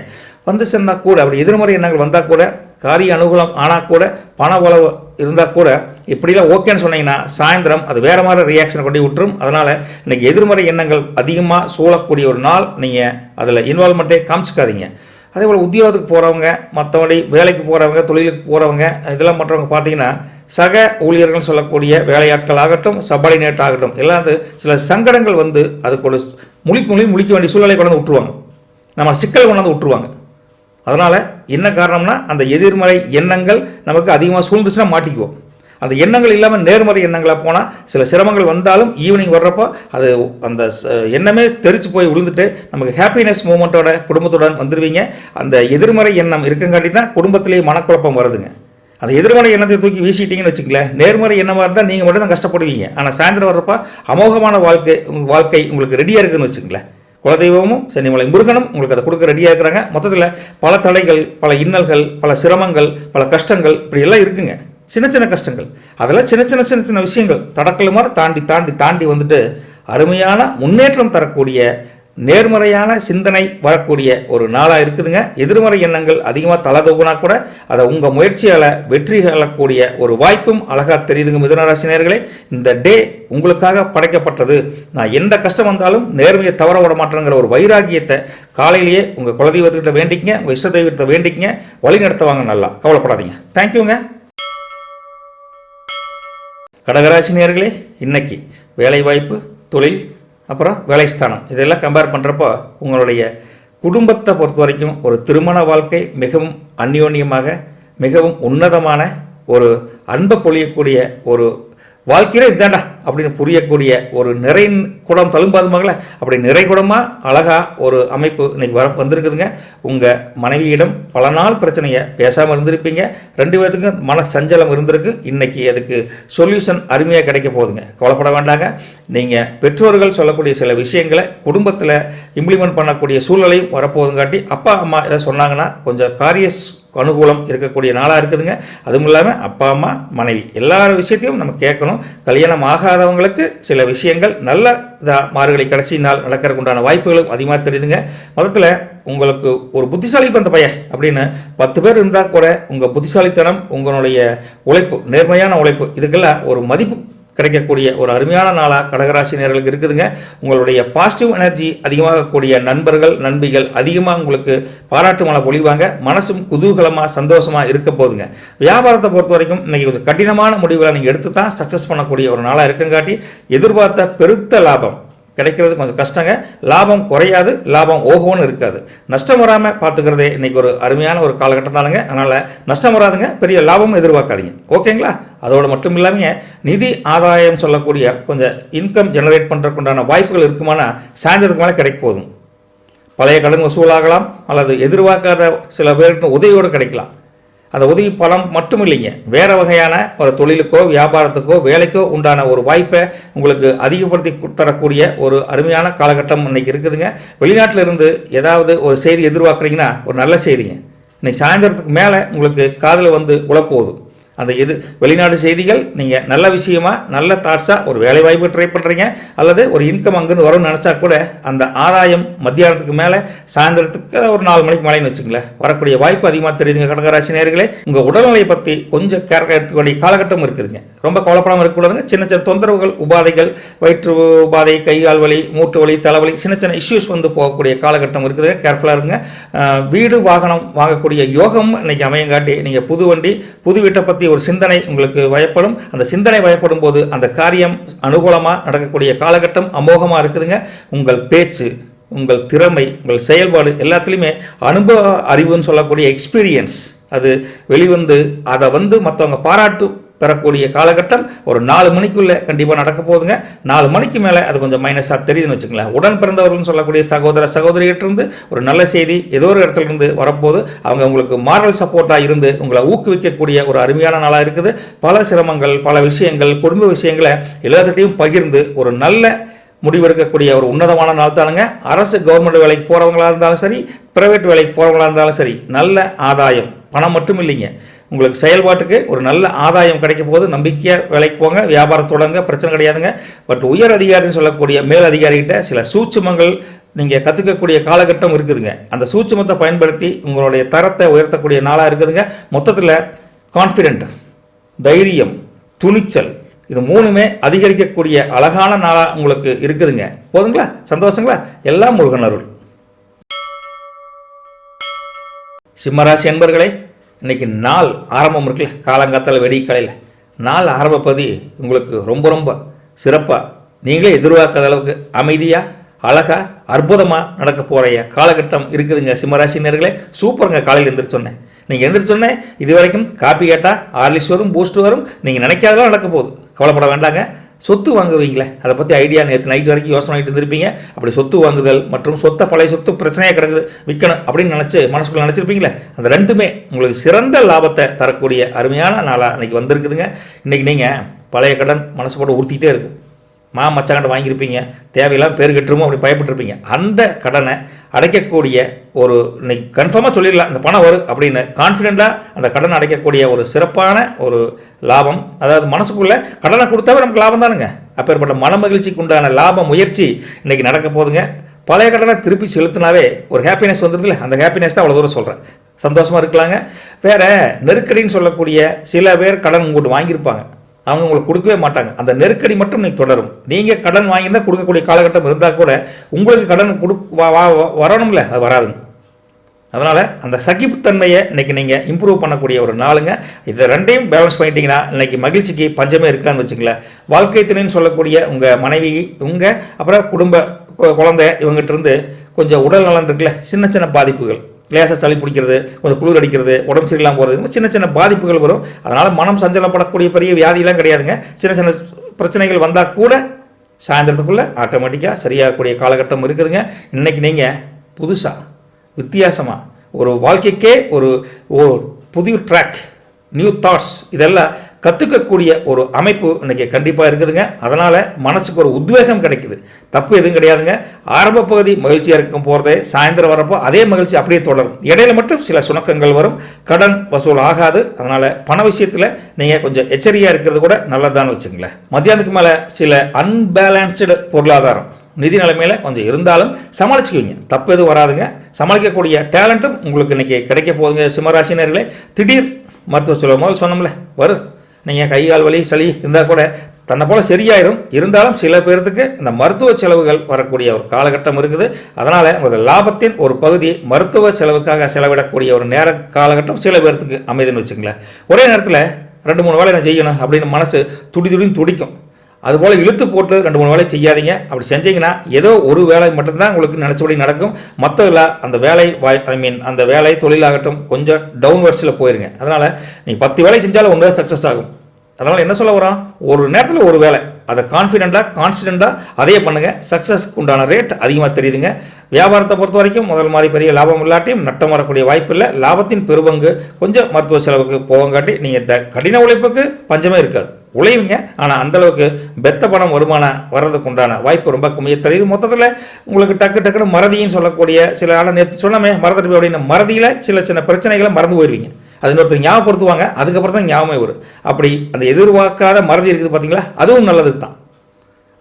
வந்து சொன்னால் கூட அப்படி எதிர்மறை எண்ணங்கள் வந்தால் கூட, காரிய அனுகூலம் ஆனால் கூட, பண உழவு இருந்தால் கூட, இப்படிலாம் ஓகேன்னு சொன்னீங்கன்னா சாயந்தரம் அது வேறு மாதிரி ரியாக்ஷனை கொண்டு விட்டுரும். அதனால் இன்றைக்கி எதிர்மறை எண்ணங்கள் அதிகமாக சூழக்கூடிய ஒரு நாள். நீங்கள் அதில் இன்வால்மெண்ட்டே காமிச்சிக்காதீங்க. அதே போல் உத்தியோகத்துக்கு போகிறவங்க, மற்றபடி வேலைக்கு போகிறவங்க, தொழிலுக்கு போகிறவங்க, இதெல்லாம் பண்ணுறவங்க பார்த்தீங்கன்னா சக ஊழியர்கள் சொல்லக்கூடிய வேலையாட்கள் ஆகட்டும், சபார்டினேட் ஆகட்டும், எல்லாம் சில சங்கடங்கள் வந்து அதுக்கு ஒரு முழிக்க வேண்டிய சூழ்நிலை கொண்டு விட்டுருவாங்க, நம்ம சிக்கல் கொண்டாந்து விட்டுருவாங்க. அதனால் என்ன காரணம்னா அந்த எதிர்மறை எண்ணங்கள் நமக்கு அதிகமாக சூழ்ந்துச்சுன்னா மாட்டிக்குவோம். அந்த எண்ணங்கள் இல்லாமல் நேர்மறை எண்ணங்களாக போனால் சில சிரமங்கள் வந்தாலும் ஈவினிங் வர்றப்போ அது அந்த எண்ணமே தெரிச்சு போய் விழுந்துட்டு நமக்கு ஹாப்பினஸ் மூமெண்ட்டோட குடும்பத்துடன் வந்துடுவீங்க. அந்த எதிர்மறை எண்ணம் இருக்குங்காட்டி தான் குடும்பத்திலேயே மனக்குழப்பம் வருதுங்க. அந்த எதிர்மறை எண்ணத்தை தூக்கி வீசிட்டீங்கன்னு வச்சுங்களேன், நேர்மறை எண்ணமாக இருந்தால் நீங்கள் மட்டும் தான் கஷ்டப்படுவீங்க. ஆனால் சாயந்தரம் வர்றப்போ அமோகமான வாழ்க்கை உங்களுக்கு ரெடியாக இருக்குதுன்னு வச்சுங்களேன். குலதெய்வமும் சனிமலை முருகனும் உங்களுக்கு அதை கொடுக்க ரெடியாக இருக்கிறாங்க. மொத்தத்தில் பல தடைகள், பல இன்னல்கள், பல சிரமங்கள், பல கஷ்டங்கள் இப்படி எல்லாம் இருக்குங்க. சின்ன சின்ன கஷ்டங்கள், அதெல்லாம் சின்ன சின்ன விஷயங்கள் தடக்கல் மாதிரி தாண்டி வந்துட்டு அருமையான முன்னேற்றம் தரக்கூடிய நேர்மறையான சிந்தனை வரக்கூடிய ஒரு நாளாக இருக்குதுங்க. எதிர்மறை எண்ணங்கள் அதிகமாக தலதூகுனா கூட அதை உங்கள் முயற்சியால் வெற்றி கொள்ளக்கூடிய ஒரு வாய்ப்பும் அழகாக தெரியுதுங்க. மிதுனராசி நேயர்களே, இந்த டே உங்களுக்காக படைக்கப்பட்டது. நான் எந்த கஷ்டம் வந்தாலும் நேர்மையை தவற விட மாட்டேங்கிற ஒரு வைராகியத்தை காலையிலேயே உங்கள் குலதெய்வத்துக்கிட்ட வேண்டிக்கங்க, உங்கள் இஷ்ட தெய்வத்தை வேண்டிக்கங்க, வழி நடத்துவாங்க. நல்லா கவலைப்படாதீங்க. தேங்க்யூங்க. கடகராசி நேயர்களே, இன்னைக்கு வேலை வாய்ப்பு, தொழில், அப்புறம் வேலைஸ்தானம் இதெல்லாம் கம்பேர் பண்ணுறப்போ உங்களுடைய குடும்பத்தை பொறுத்த வரைக்கும் ஒரு திருமண வாழ்க்கை மிகவும் அந்யோன்யமாக, மிகவும் உன்னதமான ஒரு அன்பை பொழியக்கூடிய ஒரு வாழ்க்கையில இதாண்டா அப்படின்னு புரியக்கூடிய ஒரு நிறை குடம் தழும்பாது மகள அப்படி நிறைகுடமாக அழகாக ஒரு அமைப்பு இன்னைக்கு வந்திருக்குதுங்க. உங்கள் மனைவியிடம் பல நாள் பிரச்சனையை பேசாமல் இருந்திருப்பீங்க, 2 பேர்த்துக்கும் மன சஞ்சலம் இருந்திருக்கு. இன்னைக்கு அதுக்கு சொல்யூஷன் அருமையாக கிடைக்க போகுதுங்க. கவலைப்பட வேண்டாங்க. நீங்கள் பெற்றோர்கள் சொல்லக்கூடிய சில விஷயங்களை குடும்பத்தில் இம்ப்ளிமெண்ட் பண்ணக்கூடிய சூழ்நிலையும் வரப்போகுதுங்காட்டி அப்பா அம்மா எதை சொன்னாங்கன்னா கொஞ்சம் காரிய அனுகூலம் இருக்கக்கூடிய நாளாக இருக்குதுங்க. அதுவும் இல்லாமல் அப்பா அம்மா மனைவி எல்லா விஷயத்தையும் நம்ம கேட்கணும். கல்யாணம் ஆகாதவங்களுக்கு சில விஷயங்கள் நல்ல மார்கழி கடைசி நாள் நடக்கிறதுக்கு உண்டான வாய்ப்புகளும் அதிகமாக தெரியுதுங்க. மொத்தத்தில் உங்களுக்கு ஒரு புத்திசாலி பந்த பையன் அப்படின்னு 10 பேர் இருந்தால் கூட உங்கள் புத்திசாலித்தனம், உங்களுடைய உழைப்பு, நேர்மையான உழைப்பு, இதுக்கெல்லாம் ஒரு மதிப்பு கிடைக்கக்கூடிய ஒரு அருமையான நாளாக கடகராசி நேயர்களுக்கு இருக்குதுங்க. உங்களுடைய பாசிட்டிவ் எனர்ஜி அதிகமாகக்கூடிய நண்பர்கள், நண்பிகள் அதிகமாக உங்களுக்கு பாராட்டு மழை பொழிவாங்க. மனசும் குதூகலமாக சந்தோஷமாக இருக்க போதுங்க. வியாபாரத்தை பொறுத்த வரைக்கும் இன்றைக்கி கொஞ்சம் கடினமான முடிவுகளை நீங்கள் எடுத்து தான் சக்ஸஸ் பண்ணக்கூடிய ஒரு நாளாக இருக்குங்காட்டி எதிர்பார்த்த பெருத்த லாபம் கிடைக்கிறது கொஞ்சம் கஷ்டங்க. லாபம் குறையாது, லாபம் ஓஹோன்னு இருக்காது. நஷ்டம் வராமல் பார்த்துக்கிறதே இன்றைக்கி ஒரு அருமையான ஒரு காலகட்டம் தானுங்க. அதனால் நஷ்டம் வராதுங்க, பெரிய லாபமும் எதிர்பார்க்காதீங்க. ஓகேங்களா? அதோடு மட்டும் இல்லாமல் நிதி ஆதாயம் சொல்லக்கூடிய கொஞ்சம் இன்கம் ஜெனரேட் பண்ணுறதுக்குண்டான வாய்ப்புகள் இருக்குமானா சாயந்தரத்துக்கு மேலே கிடைக்க போதும். பழைய கடன் வசூலாகலாம், அல்லது எதிர்பார்க்காத சில பேருக்கு உதவியோடு கிடைக்கலாம். அந்த உதவி பலம் மட்டும் இல்லைங்க, வேறு வகையான ஒரு தொழிலுக்கோ வியாபாரத்துக்கோ வேலைக்கோ உண்டான ஒரு வாய்ப்பை உங்களுக்கு அதிகப்படுத்தி தரக்கூடிய ஒரு அருமையான காலகட்டம் இன்றைக்கி இருக்குதுங்க. வெளிநாட்டில் இருந்து ஏதாவது ஒரு செய்தி எதிர்பார்க்குறீங்கன்னா ஒரு நல்ல செய்திங்க. இன்றைக்கி சாயந்தரத்துக்கு மேலே உங்களுக்கு காதில் வந்து உழப்போகுது. அந்த இது வெளிநாடு செய்திகள், நீங்கள் நல்ல விஷயமா நல்ல தாட்ஸாக ஒரு வேலை வாய்ப்பு ட்ரை பண்ணுறீங்க அல்லது ஒரு இன்கம் அங்கேருந்து வரும்னு நினச்சா கூட அந்த ஆதாயம் மத்தியானத்துக்கு மேலே சாயந்தரத்துக்கு ஒரு 4 மணிக்கு மேலேன்னு வச்சுங்களேன் வரக்கூடிய வாய்ப்பு அதிகமாக தெரியுதுங்க. கடகராசி நேயர்களே, உங்கள் உடல்நிலையை பற்றி கொஞ்சம் கேர் எடுத்துக்க வேண்டிய காலகட்டம் இருக்குதுங்க. ரொம்ப கவலைப்படாமல் இருக்கக்கூடாதுங்க. சின்ன சின்ன தொந்தரவுகள், உபாதைகள், வயிற்று உபாதை, கை கால் வலி, மூட்டு வலி, தலைவலி, சின்ன சின்ன இஷ்யூஸ் வந்து போகக்கூடிய காலகட்டம் இருக்குது. கேர்ஃபுல்லாக இருங்க. வீடு வாகனம் வாங்கக்கூடிய யோகம் இன்னைக்கு அமையங்காட்டி நீங்கள் புது வண்டி புது வீட்டை பற்றி ஒரு சிந்தனை உங்களுக்கு வயப்படும். அந்த சிந்தனை வயப்படும் போது அந்த காரியம் அனுகூலமாக நடக்கக்கூடிய காலகட்டம் அமோகமாக இருக்குதுங்க. உங்கள் பேச்சு, உங்கள் திறமை, உங்கள் செயல்பாடு எல்லாத்துலேயுமே அனுபவ அறிவுன்னு சொல்லக்கூடிய எக்ஸ்பீரியன்ஸ் அது வெளிவந்து அதை வந்து மற்றவங்க பாராட்டு பெறக்கூடிய காலகட்டம் ஒரு 4 மணிக்குள்ளே கண்டிப்பாக நடக்க போகுதுங்க. 4 மணிக்கு மேலே அது கொஞ்சம் மைனஸாக தெரியுதுன்னு வச்சுங்களேன். உடன் பிறந்தவர்கள்னு சொல்லக்கூடிய சகோதர சகோதரிகிட்டிருந்து ஒரு நல்ல செய்தி ஏதோ ஒரு இடத்துல இருந்து வரப்போது அவங்க உங்களுக்கு மாரல் சப்போர்ட்டாக இருந்து உங்களை ஊக்குவிக்கக்கூடிய ஒரு அருமையான நாளாக இருக்குது. பல சிரமங்கள், பல விஷயங்கள், குடும்ப விஷயங்களை எல்லார்கிட்டையும் பகிர்ந்து ஒரு நல்ல முடிவெடுக்கக்கூடிய ஒரு உன்னதமான நாள் தானுங்க. அரசு கவர்மெண்ட் வேலைக்கு போகிறவங்களா இருந்தாலும் சரி, பிரைவேட் வேலைக்கு போகிறவங்களா இருந்தாலும் சரி, நல்ல ஆதாயம், பணம் மட்டும் இல்லைங்க, உங்களுக்கு செயல்பாட்டுக்கு ஒரு நல்ல ஆதாயம் கிடைக்க போது. நம்பிக்கையாக வேலைக்கு போங்க, வியாபாரம் தொடங்க, பிரச்சனை கிடையாதுங்க. பட் உயர் அதிகாரின்னு சொல்லக்கூடிய மேல் அதிகாரிகிட்ட சில சூட்சுமங்கள் நீங்கள் கற்றுக்கக்கூடிய காலகட்டம் இருக்குதுங்க. அந்த சூட்சுமத்தை பயன்படுத்தி உங்களுடைய தரத்தை உயர்த்தக்கூடிய நாளாக இருக்குதுங்க. மொத்தத்தில் கான்ஃபிடென்ட், தைரியம், துணிச்சல் இது 3மே அதிகரிக்கக்கூடிய அழகான நாளாக உங்களுக்கு இருக்குதுங்க. போதுங்களா? சந்தோஷங்களா? எல்லாம் முருகன் அருள். சிம்மராசி என்பர்களே, இன்னைக்கு நாள் ஆரம்பம் இருக்குல்ல, காலங்காத்தால் வெடிக்காலையில் நாள் ஆரம்பப்பதி உங்களுக்கு ரொம்ப ரொம்ப சிறப்பாக நீங்களே எதிர்பார்க்காத அளவுக்கு அமைதியாக அழகாக அற்புதமாக நடக்க போகிற காலகட்டம் இருக்குதுங்க. சிம்மராசினியர்களே, சூப்பருங்க. காலையில் எந்திரிச்சோன்னே நீங்கள் எந்திரிச்சோன்னே இது வரைக்கும் காப்பி கேட்டால் ஹார்லிக்ஸ் வரும், பூஸ்ட் வரும், நீங்கள் நினைக்காதெல்லாம் நடக்க போகுது. கவலைப்பட வேண்டாங்க. சொத்து வாங்குவீங்களே, அதை பற்றி ஐடியா நேற்று நைட் வரைக்கும் யோசனை பண்ணிட்டு இருந்திருப்பீங்க. அப்படி சொத்து வாங்குதல் மற்றும் பழைய சொத்து பிரச்சனையாக கிடக்குது, விற்கணும் அப்படின்னு நினச்சி மனசுக்குள்ளே நினச்சிருப்பீங்களே, அந்த ரெண்டுமே உங்களுக்கு சிறந்த லாபத்தை தரக்கூடிய அருமையான நாளாக இன்றைக்கி வந்திருக்குதுங்க. இன்றைக்கி நீங்கள் பழைய கடன் மனசு போட்டு உறுத்திக்கிட்டே இருக்கும். மச்சாங்கட்ட வாங்கியிருப்பீங்க, தேவையெல்லாம் பேர் கட்டுருமோ அப்படி பயப்பட்டுருப்பீங்க. அந்த கடனை அடைக்கக்கூடிய ஒரு இன்னைக்கு கன்ஃபார்மாக சொல்லிடலாம், இந்த பணம் வரும் அப்படின்னு கான்ஃபிடென்ட்டாக அந்த கடனை அடைக்கக்கூடிய ஒரு சிறப்பான ஒரு லாபம். அதாவது மனசுக்குள்ளே கடனை கொடுத்தாவே நமக்கு லாபம் தானுங்க. அப்பேற்பட்ட மன மகிழ்ச்சிக்கு உண்டான லாப முயற்சி இன்றைக்கி நடக்க போதுங்க. பழைய கடனை திருப்பி செலுத்தினாவே ஒரு ஹாப்பினஸ் வந்துடுதுல, அந்த ஹாப்பினஸ் தான் அவ்வளோ தூரம் சொல்கிறேன். சந்தோஷமாக இருக்கலாங்க. வேறு நெருக்கடின்னு சொல்லக்கூடிய சில பேர் கடன் உங்கள்கிட்ட வாங்கியிருப்பாங்க, அவங்க உங்களுக்கு கொடுக்கவே மாட்டாங்க. அந்த நெருக்கடி மட்டும் நீங்கள் தொடரும். நீங்கள் கடன் வாங்கியிருந்தால் கொடுக்கக்கூடிய காலகட்டம் இருந்தால் கூட உங்களுக்கு கடன் வரணும்ல, அது வராதுங்க. அதனால் அந்த சகிப்புத்தன்மையை இன்றைக்கி நீங்கள் இம்ப்ரூவ் பண்ணக்கூடிய ஒரு நாளுங்க. இதை ரெண்டையும் பேலன்ஸ் பண்ணிட்டீங்கன்னா இன்றைக்கி மகிழ்ச்சிக்கு பஞ்சமே இருக்கான்னு வச்சுங்களேன். வாழ்க்கை துணைன்னு சொல்லக்கூடிய உங்கள் மனைவி, உங்கள் அப்புறம் குடும்ப குழந்தை இவங்ககிட்ட கொஞ்சம் உடல் நலன் இருக்குல்ல, சின்ன சின்ன பாதிப்புகள், லேசாக சளி பிடிக்கிறது, கொஞ்சம் குளிர் அடிக்கிறது, உடம்பு சரியில்லாமல் போகிறது, சின்ன சின்ன பாதிப்புகள் வரும். அதனால் மனம் சஞ்சலப்படக்கூடிய பெரிய வியாதியெல்லாம் கிடையாதுங்க. சின்ன சின்ன பிரச்சனைகள் வந்தால் கூட சாயந்தரத்துக்குள்ளே ஆட்டோமேட்டிக்காக சரியாகக்கூடிய காலகட்டம் இருக்குதுங்க. இன்றைக்கி நீங்கள் புதுசாக வித்தியாசமாக ஒரு வாழ்க்கைக்கே ஒரு புதிய ட்ராக், நியூ தாட்ஸ் இதெல்லாம் கற்றுக்கக்கூடிய ஒரு அமைப்பு இன்றைக்கி கண்டிப்பாக இருக்குதுங்க. அதனால் மனசுக்கு ஒரு உத்வேகம் கிடைக்குது. தப்பு எதுவும் கிடையாதுங்க. ஆரம்ப பகுதி மகிழ்ச்சியாக இருக்கும் போகிறதே, சாயந்தரம் வரப்போ அதே மகிழ்ச்சி அப்படியே தொடரும். இடையில மட்டும் சில சுணக்கங்கள் வரும், கடன் வசூல் ஆகாது. அதனால் பண விஷயத்தில் நீங்கள் கொஞ்சம் எச்சரிக்கையாக இருக்கிறது கூட நல்லதான்னு வச்சுங்களேன். மத்தியானத்துக்கு மேலே சில அன்பேலன்ஸ்டு பொருளாதாரம் நிதி நிலைமையில் கொஞ்சம் இருந்தாலும் சமாளிச்சுக்குவீங்க, தப்பு எதுவும் வராதுங்க. சமாளிக்கக்கூடிய டேலண்ட்டும் உங்களுக்கு இன்றைக்கி கிடைக்க போகுதுங்க. சிம்மராசினியர்களே, திடீர் மருத்துவ செலவு முதல் சொன்னோம்ல வரும். நீங்கள் கை கால் வலி சளி இருந்தால் கூட தன்னை போல் சரியாயிரும். இருந்தாலும் சில பேர்த்துக்கு இந்த மருத்துவ செலவுகள் வரக்கூடிய ஒரு காலகட்டம் இருக்குது. அதனால் உங்கள் லாபத்தின் ஒரு பகுதி மருத்துவ செலவுக்காக செலவிடக்கூடிய ஒரு நேர காலகட்டம் சில பேர்த்துக்கு அமைதுன்னு வச்சுங்களேன். ஒரே நேரத்தில் 2-3 வேலை நான் செய்யணும் அப்படின்னு மனசு துடின்னு துடிக்கும். அதுபோல் இழுத்து போட்டு 2-3 வேலை செய்யாதீங்க. அப்படி செஞ்சீங்கன்னா ஏதோ ஒரு வேலை மட்டும்தான் உங்களுக்கு நினச்சபடி நடக்கும். மற்றதில் அந்த வேலை அந்த வேலை தொழிலாகட்டும் கொஞ்சம் டவுன்வர்ட்ஸில் போயிருங்க. அதனால் நீங்கள் 10 வேலை செஞ்சாலும் ஒன்று சக்ஸஸ் ஆகும். அதனால் என்ன சொல்ல வரோம், ஒரு நேரத்தில் ஒரு வேலை, அதை கான்ஃபிடென்ட்டாக அதே பண்ணுங்கள். சக்ஸஸ்க்கு உண்டான ரேட் அதிகமாக தெரியுதுங்க. வியாபாரத்தை பொறுத்த வரைக்கும் முதல் மாதிரி பெரிய லாபம் இல்லாட்டியும் நட்டம் வரக்கூடிய வாய்ப்பு இல்லை. லாபத்தின் பெருபங்கு கொஞ்சம் மருத்துவ செலவுக்கு போவங்காட்டி நீங்கள் கடின உழைப்புக்கு பஞ்சமே இருக்காது. உழைவுங்க, ஆனால் அந்தளவுக்கு பெத்த பணம் வருமானம் வர்றதுக்கு உண்டான வாய்ப்பு ரொம்ப கம்மியாக தெரியுது. மொத்தத்தில் உங்களுக்கு டக்குன்னு மறதின்னு சொல்லக்கூடிய சில நேற்று சொன்னமே மறந்துட்டு அப்படின்னு மறதியில் சின்ன பிரச்சனைகளை மறந்து போயிடுவீங்க. அது இன்னொருத்தர் ஞாபகப்படுத்துவாங்க, அதுக்கப்புறம் தான் ஞாபகமே வரும். அப்படி அந்த எதிர்பார்க்காத மறதி இருக்குது பார்த்தீங்களா, அதுவும் நல்லதுக்கு தான்.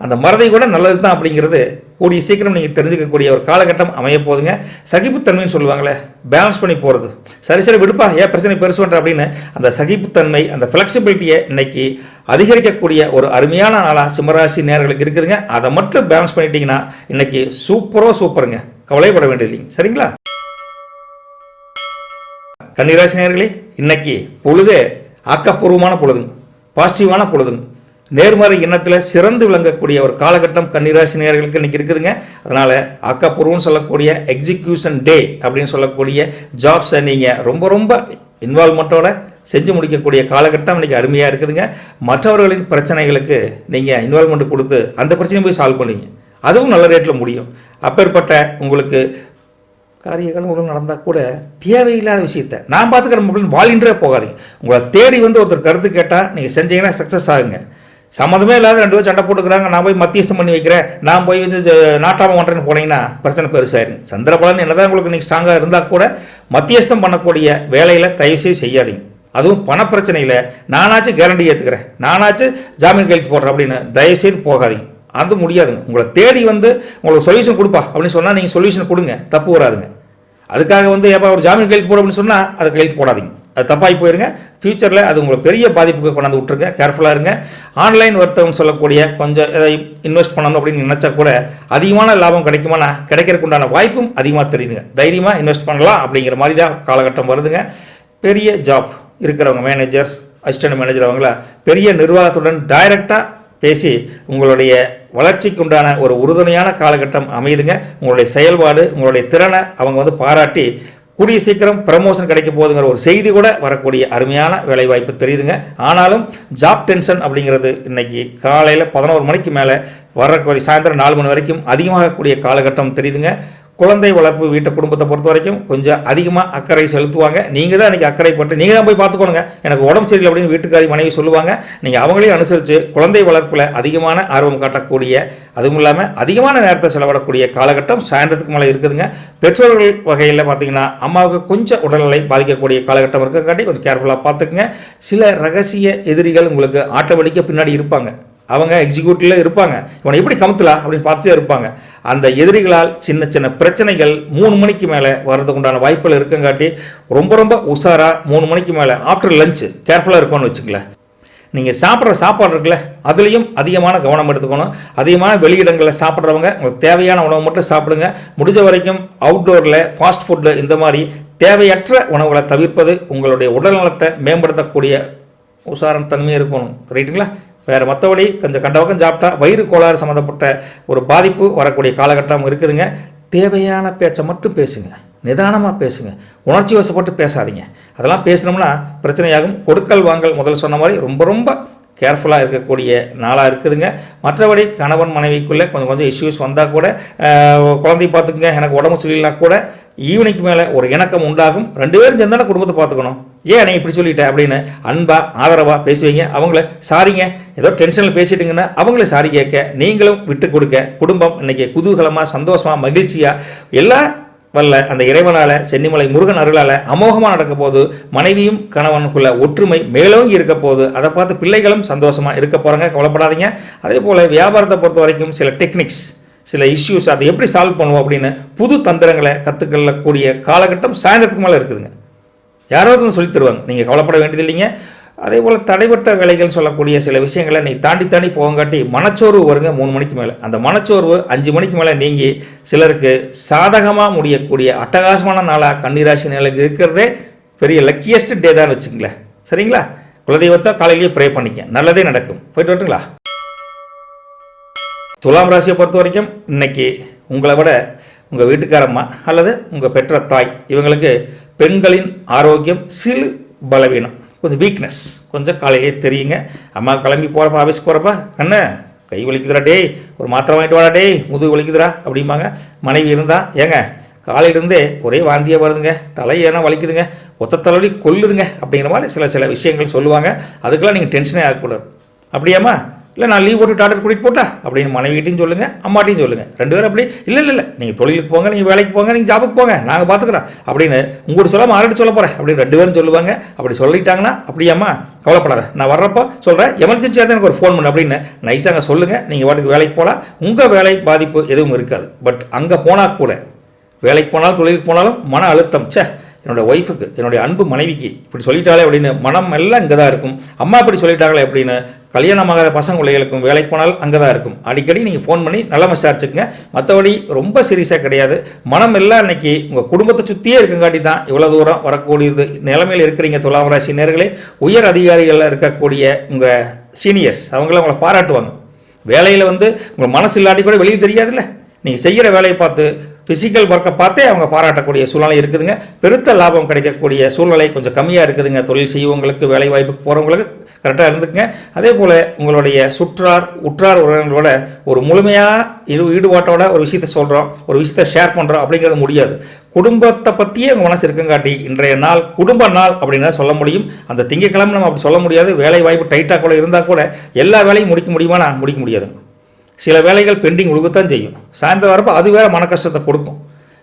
அந்த மறதி கூட நல்லது தான் அப்படிங்கிறது கூடிய சீக்கிரம் நீங்கள் தெரிஞ்சுக்கக்கூடிய ஒரு காலகட்டம் அமைய போதுங்க. சகிப்புத்தன்மைன்னு சொல்லுவாங்களே, பேலன்ஸ் பண்ணி போகிறது. சரி விடுப்பா, ஏன் பிரச்சனை பெருசு பண்ணுற அப்படின்னு அந்த சகிப்புத்தன்மை, அந்த ஃப்ளெக்சிபிலிட்டியை இன்னைக்கு அதிகரிக்கக்கூடிய ஒரு அருமையான நாளாக சிம்மராசி நேயர்களுக்கு இருக்குதுங்க. அதை மட்டும் பேலன்ஸ் பண்ணிட்டீங்கன்னா இன்னைக்கு சூப்பருங்க, கவலைப்பட வேண்டியதில்லைங்க. சரிங்களா? கன்னிராசி நேயர்களே, இன்னைக்கு பொழுதே ஆக்கப்பூர்வமான பொழுதுங்க, பாசிட்டிவான பொழுதுங்க, நேர்மறை எண்ணத்தில் சிறந்து விளங்கக்கூடிய ஒரு காலகட்டம் கன்னிராசி நேயர்களுக்கு இன்றைக்கி இருக்குதுங்க. அதனால் ஆக்கப்பூர்வம்னு சொல்லக்கூடிய எக்ஸிக்யூஷன் டே அப்படின்னு சொல்லக்கூடிய ஜாப்ஸை நீங்கள் ரொம்ப இன்வால்மெண்ட்டோட செஞ்சு முடிக்கக்கூடிய காலகட்டம் இன்றைக்கி அருமையாக இருக்குதுங்க. மற்றவர்களின் பிரச்சனைகளுக்கு நீங்கள் இன்வால்மெண்ட் கொடுத்து அந்த பிரச்சனையை போய் சால்வ் பண்ணுவீங்க, அதுவும் நல்ல ரேட்டில் முடியும். அப்பேற்பட்ட உங்களுக்கு காரியங்கள் உங்களுக்கு நடந்தால் கூட தேவையில்லாத விஷயத்தை நான் பார்த்துக்கிறேன் அப்படின்னு வாலின்றே போகாதீங்க. உங்களை தேடி வந்து ஒருத்தர் கருத்து கேட்டால் நீங்கள் செஞ்சீங்கன்னா சக்ஸஸ் ஆகுங்க. சம்மந்தமே இல்லாத 2 பேர் சண்டை போட்டுக்கிறாங்க, நான் போய் மத்தியஸ்தம் பண்ணி வைக்கிறேன், நான் போய் வந்து நாட்டாமல் பண்ணுறேன்னு போனீங்கன்னா பிரச்சனை பெருசாயிருங்க. சந்திரபலன் என்னதான் உங்களுக்கு நீங்கள் ஸ்ட்ராங்காக இருந்தால் கூட மத்தியஸ்தம் பண்ணக்கூடிய வேலையில் தயவுசெய்து செய்யாதீங்க. அதுவும் பணப்பிரச்சனையில் நானாச்சும் கேரண்டி ஏற்றுக்கிறேன், நானாச்சும் ஜாமீன் கையெழுத்து போடுறேன் அப்படின்னு தயவுசெய்து போகாதீங்க. அது முடியாதுங்க. உங்களை தேடி வந்து உங்களுக்கு சொல்யூஷன் கொடுப்பா அப்படின்னு சொன்னால் நீங்கள் சொல்யூஷன் கொடுங்க, தப்பு வராதுங்க. அதுக்காக வந்து எப்போ ஒரு ஜாமீன் கையெழுத்து போட அப்படின்னு சொன்னால் அது கையெழுத்து போடாதீங்க, அது தப்பாகி போயிருங்க. ஃபியூச்சரில் அது உங்களுக்கு பெரிய பாதிப்புக்கு கொண்டாந்து விட்டுருங்க. கேர்ஃபுல்லாக இருங்க. ஆன்லைன் வர்த்தகம் சொல்லக்கூடிய கொஞ்சம் இன்வெஸ்ட் பண்ணணும் அப்படின்னு நினச்சா கூட அதிகமான லாபம் கிடைக்குமானா கிடைக்கிறதுக்கு உண்டான வாய்ப்பும் அதிகமாக தெரியுதுங்க. தைரியமாக இன்வெஸ்ட் பண்ணலாம் அப்படிங்கிற மாதிரி தான் காலகட்டம் வருதுங்க. பெரிய ஜாப் இருக்கிறவங்க, மேனேஜர், அசிஸ்டன்ட் மேனேஜர், அவங்கள பெரிய நிர்வாகத்துடன் டைரெக்டாக பேசி உங்களுடைய வளர்ச்சிக்கு உண்டான ஒரு உறுதுணையான காலகட்டம் அமையுதுங்க. உங்களுடைய செயல்பாடு, உங்களுடைய திறனை அவங்க வந்து பாராட்டி கூடிய சீக்கிரம் ப்ரமோஷன் கிடைக்க போகுதுங்கிற ஒரு செய்தி கூட வரக்கூடிய அருமையான வேலைவாய்ப்பு தெரியுதுங்க. ஆனாலும் ஜாப் டென்ஷன் அப்படிங்கிறது இன்னைக்கு காலையில் 11 மணிக்கு மேலே வரக்கூடிய சாயந்தரம் 4 மணி வரைக்கும் அதிகமாகக்கூடிய காலகட்டம் தெரியுதுங்க. குழந்தை வளர்ப்பு வீட்டை குடும்பத்தை பொறுத்த வரைக்கும் கொஞ்சம் அதிகமாக அக்கறை செலுத்துவாங்க. நீங்கள் தான் இன்றைக்கி அக்கறைப்பட்டு நீங்கள் தான் போய் பார்த்துக்கோங்க, எனக்கு உடம்பு சரியில்லை அப்படின்னு வீட்டுக்காரி மனைவி சொல்லுவாங்க. நீங்கள் அவங்களையும் அனுசரித்து குழந்தை வளர்ப்பில் அதிகமான ஆர்வம் காட்டக்கூடிய, அதுவும் இல்லாமல் அதிகமான நேரத்தை செலவிடக்கூடிய காலகட்டம் சாயந்தரத்துக்கு மேலே இருக்குதுங்க. பெற்றோர்கள் வகையில் பார்த்தீங்கன்னா அம்மாவுக்கு கொஞ்சம் உடல்நிலை பாதிக்கக்கூடிய காலகட்டம் இருக்கிறங்காட்டி கொஞ்சம் கேர்ஃபுல்லாக பார்த்துக்குங்க. சில ரகசிய எதிரிகள் உங்களுக்கு ஆட்டோமேட்டிக்காக பின்னாடி இருப்பாங்க, அவங்க எக்ஸிக்யூட்டிவ்ல இருப்பாங்க, இவனை எப்படி கமுத்தலாம் அப்படின்னு பார்த்துட்டே இருப்பாங்க. அந்த எதிரிகளால் சின்ன பிரச்சனைகள் 3 மணிக்கு மேலே வர்றதுக்கு உண்டான வாய்ப்புகள் இருக்குங்காட்டி ரொம்ப உஷாராக 3 மணிக்கு மேலே ஆஃப்டர் லஞ்ச் கேர்ஃபுல்லாக இருக்கும்னு வச்சுக்கல. நீங்கள் சாப்பிட்ற சாப்பாடு இருக்குல்ல, அதுலேயும் அதிகமான கவனம் எடுத்துக்கணும். அதிகமான வெளியிடங்களில் சாப்பிட்றவங்க உங்களுக்கு தேவையான உணவு மட்டும் சாப்பிடுங்க. முடிஞ்ச வரைக்கும் அவுட்டோரில் ஃபாஸ்ட் ஃபுட்டு இந்த மாதிரி தேவையற்ற உணவுகளை தவிர்ப்பது உங்களுடைய உடல் நலத்தை மேம்படுத்தக்கூடிய உஷாரான தன்மையாக இருக்கணும். ரைட்டுங்களா? வேறு மற்றபடி கொஞ்சம் கண்டவக்கம் சாப்பிட்டா வயிறு கோளாறு சம்மந்தப்பட்ட ஒரு பாதிப்பு வரக்கூடிய காலகட்டம் இருக்குதுங்க. தேவையான பேச்சை மட்டும் பேசுங்க, நிதானமாக பேசுங்க, உணர்ச்சி வசப்பட்டு பேசாதீங்க. அதெல்லாம் பேசணும்னா பிரச்சனையாகும். கொடுக்கல் வாங்கல் முதல்ல சொன்ன மாதிரி ரொம்ப கேர்ஃபுல்லாக இருக்கக்கூடிய நாளாக இருக்குதுங்க. மற்றபடி கணவன் மனைவிக்குள்ளே கொஞ்சம் இஷ்யூஸ் வந்தால் கூட குழந்தைய பார்த்துக்குங்க, எனக்கு உடம்பு சரியில்லைனா கூட ஈவினிங்க்கு மேலே ஒரு இணக்கம் உண்டாகும். 2 பேரும் சேர்ந்தானே குடும்பத்தை பார்த்துக்கணும். ஏன் நீ இப்படி சொல்லிட்டேன் அப்படின்னு அன்பா ஆதரவாக பேசுவீங்க. அவங்கள சாரிங்க ஏதோ டென்ஷனில் பேசிட்டுங்கன்னா அவங்கள சாரி கேட்க நீங்களும் விட்டு கொடுக்க குடும்பம் இன்னைக்கு குதூகலமாக சந்தோஷமாக மகிழ்ச்சியாக எல்லா வல்ல அந்த இறைவனால் சென்னிமலை முருகன் அருளால் அமோகமாக நடக்க போது. மனைவியும் கணவனுக்குள்ள ஒற்றுமை மேலோங்கி இருக்க போது. அதை பார்த்து பிள்ளைகளும் சந்தோஷமாக இருக்க போகிறாங்க, கவலைப்படாதீங்க. அதே போல் வியாபாரத்தை பொறுத்த வரைக்கும் சில டெக்னிக்ஸ், சில இஷ்யூஸ் அதை எப்படி சால்வ் பண்ணுவோம் அப்படின்னு புது தந்திரங்களை கற்றுக்கொள்ளக்கூடிய காலகட்டம் சாயந்தரத்துக்கு மேலே இருக்குதுங்க. யாராவது சொல்லி தருவாங்க, நீங்கள் கவலைப்பட வேண்டியது இல்லைங்க. அதே போல் தடைப்பட்ட வேலைகள் சொல்லக்கூடிய சில விஷயங்களை நீ தாண்டி போகங்காட்டி மனச்சோர்வு வருங்க 3 மணிக்கு மேலே. அந்த மனச்சோர்வு 5 மணிக்கு மேலே நீங்கி சிலருக்கு சாதகமாக முடியக்கூடிய அட்டகாசமான நாளாக கன்னிராசி நிலைக்கு இருக்கிறதே பெரிய லக்கியஸ்ட் டே தான் வச்சுங்களேன். சரிங்களா? குலதெய்வத்தை காலையிலேயே ப்ரே பண்ணிக்க, நல்லதே நடக்கும். போயிட்டு வரட்டுங்களா? துலாம் ராசியை பொறுத்த வரைக்கும் இன்னைக்கு உங்களை விட உங்கள் வீட்டுக்காரம்மா அல்லது உங்கள் பெற்ற தாய் இவங்களுக்கு பெண்களின் ஆரோக்கியம் சிறு பலவீனம், கொஞ்சம் வீக்னஸ் கொஞ்சம் காலையிலே தெரியுங்க. அம்மா கிளம்பி போகிறப்ப ஆஃபீஸ்க்கு போகிறப்ப கண்ணு கை வலிக்குதுரா டே, ஒரு மாத்திரை வாங்கிட்டு வாடா டே, முதுகு வலிக்குதுரா அப்படிம்பாங்க. மனைவி இருந்தால் ஏங்க காலையிலேருந்தே ஒரே வாந்தியாக வருதுங்க, தலையேனா வலிக்குதுங்க, ஒத்த தலைவலி கொல்லுதுங்க அப்படிங்கிற மாதிரி சில விஷயங்கள் சொல்லுவாங்க. அதுக்கெல்லாம் நீங்கள் டென்ஷனே ஆகக்கூடாது. அப்படியாம்மா இல்லை நான் லீவ் போட்டு டாக்டர் கூட்டிகிட்டு போட்டா அப்படின்னு மனைவிட்டையும் சொல்லுங்கள், அம்மாட்டையும் சொல்லுங்கள். 2 பேரும் அப்படி இல்லை நீங்கள் தொழிலுக்கு போங்க, நீங்கள் வேலைக்கு போங்க, நீங்கள் ஜாபுக்கு போங்க, நாங்கள் பார்த்துக்குறோம் அப்படின்னு உங்களுக்கு சொல்லாமல் ஆல்ரெடி சொல்ல போகிறேன் அப்படின்னு 2 பேரும் சொல்லுவாங்க. அப்படி சொல்லிட்டாங்கன்னா அப்படியாம்மா கவலைப்படாத, நான் வர்றப்போ சொல்கிறேன், எமர்ஜென்சியாக தான் எனக்கு ஒரு ஃபோன் பண்ணு அப்படின்னு நைஸாக சொல்லுங்கள். நீங்கள் வாட்டுக்கு வேலைக்கு போகலாம், உங்கள் வேலை பாதிப்பு எதுவும் இருக்காது. பட் அங்கே போனால் கூட, வேலைக்கு போனாலும் தொழிலுக்கு போனாலும் மன அழுத்தம், என்னோட ஒய்ஃபுக்கு, என்னுடைய அன்பு மனைவிக்கு இப்படி சொல்லிட்டாலே அப்படின்னு மனம் எல்லாம் இங்கே தான் இருக்கும். அம்மா இப்படி சொல்லிட்டாங்களே அப்படின்னு கல்யாணமாகாத பசங்க பிள்ளைகளுக்கும் வேலைக்கு போனாலும் அங்கே தான் இருக்கும். அடிக்கடி நீங்கள் ஃபோன் பண்ணி நல்லா விசாரிச்சுக்கங்க. மற்றபடி ரொம்ப சீரியஸாக கிடையாது. மனம் எல்லாம் இன்னைக்கு உங்கள் குடும்பத்தை சுற்றியே இருக்கங்காட்டி தான் இவ்வளோ தூரம் வரக்கூடியது நிலைமையில் இருக்கிறீங்க. துலாம் ராசி நேயர்களே, உயர் அதிகாரிகளில் இருக்கக்கூடிய உங்கள் சீனியர்ஸ் அவங்கள உங்களை பாராட்டுவாங்க. வேலையில் உங்கள் மனசு இல்லாட்டி கூட வெளியே தெரியாதுல்ல, நீங்கள் செய்கிற வேலையை பார்த்து ஃபிசிக்கல் ஒர்க்கை பார்த்தே அவங்க பாராட்டக்கூடிய சூழ்நிலை இருக்குதுங்க. பெருத்த லாபம் கிடைக்கக்கூடிய சூழ்நிலை கொஞ்சம் கம்மியாக இருக்குதுங்க. தொழில் செய்வங்களுக்கு, வேலை வாய்ப்புக்கு போகிறவங்களுக்கு கரெக்டாக இருந்துக்குங்க. அதே போல் உங்களுடைய உற்றார் உறவினர்களோட ஒரு முழுமையாக ஈடுபாட்டோட ஒரு விஷயத்தை சொல்கிறோம், ஒரு விஷயத்தை ஷேர் பண்ணுறோம் அப்படிங்கிறது முடியாது. குடும்பத்தை பற்றியே உங்கள் மனசு இருக்குங்காட்டி இன்றைய நாள் குடும்ப நாள் அப்படின்னு சொல்ல முடியும். அந்த திங்கக்கிழமை நம்ம அப்படி சொல்ல முடியாது. வேலை வாய்ப்பு டைட்டாக கூட இருந்தால் கூட எல்லா வேலையும் முடிக்க முடியுமா? முடிக்க முடியாது. சில வேலைகள் பெண்டிங் உழுகத்தான் செய்யும். சாயந்தரம் வரப்போ அது வேறு மன கஷ்டத்தை கொடுக்கும்.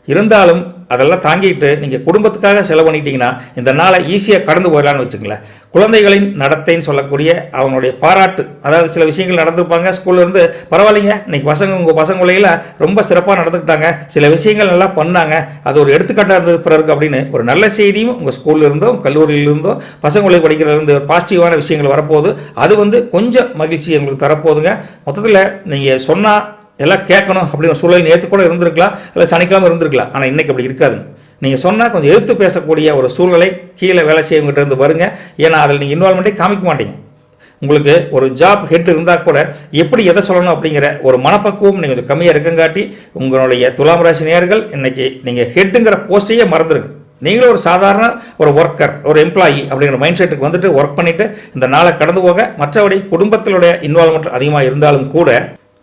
இருந்தாலும் அதெல்லாம் தாங்கிட்டு நீங்கள் குடும்பத்துக்காக செலவு பண்ணிட்டீங்கன்னா இந்த நாளை ஈஸியாக கடந்து போயிடலான்னு வச்சுங்களேன். குழந்தைகளின் நடத்தைன்னு சொல்லக்கூடிய அவங்களுடைய பாராட்டு, அதாவது சில விஷயங்கள் நடந்திருப்பாங்க ஸ்கூல்லேருந்து, பரவாயில்லைங்க இன்னைக்கு உங்கள் பசங்களையில் ரொம்ப சிறப்பாக நடந்துக்கிட்டாங்க, சில விஷயங்கள் நல்லா பண்ணாங்க, அது ஒரு எடுத்துக்காட்டாக இருந்தது பிறருக்கு அப்படின்னு ஒரு நல்ல செய்தியும் உங்கள் ஸ்கூலில் இருந்தோ கல்லூரியிலிருந்தோ பசங்களை படிக்கிறதுலேருந்து ஒரு பாசிட்டிவான விஷயங்கள் வரப்போகுது. அது கொஞ்சம் மகிழ்ச்சி எங்களுக்கு தரப்போகுதுங்க. மொத்தத்தில் நீங்கள் சொன்னால் எல்லாம் கேட்கணும் அப்படின்னு சூழல் நேற்று கூட இருந்திருக்கலாம், இல்லை சனிக்கிழமை இருந்திருக்கலாம். ஆனால் இன்றைக்கி அப்படி இருக்காதுங்க. நீங்கள் சொன்னால் கொஞ்சம் எடுத்து பேசக்கூடிய ஒரு சூழ்நிலை கீழே வேலை செய்யவங்கிட்ட இருந்து வருங்க. ஏன்னா அதில் நீங்கள் இன்வால்மெண்ட்டே காமிக்க மாட்டீங்க. உங்களுக்கு ஒரு ஜாப் ஹெட் இருந்தால் கூட எப்படி எதை சொல்லணும் அப்படிங்கிற ஒரு மனப்பக்குவம் நீங்கள் கொஞ்சம் கம்மியாக இருக்கங்காட்டி உங்களுடைய துலாம் ராசி நேயர்கள் இன்றைக்கி நீங்கள் ஹெட்டுங்கிற போஸ்ட்டையே மறந்துடுங்க. நீங்களும் ஒரு சாதாரண ஒரு ஒர்க்கர், ஒரு எம்ப்ளாயி அப்படிங்கிற மைண்ட் செட்டுக்கு வந்துட்டு ஒர்க் பண்ணிவிட்டு இந்த நாளை கடந்து போக. மற்றபடி குடும்பத்தினுடைய இன்வால்மெண்ட் அதிகமாக இருந்தாலும் கூட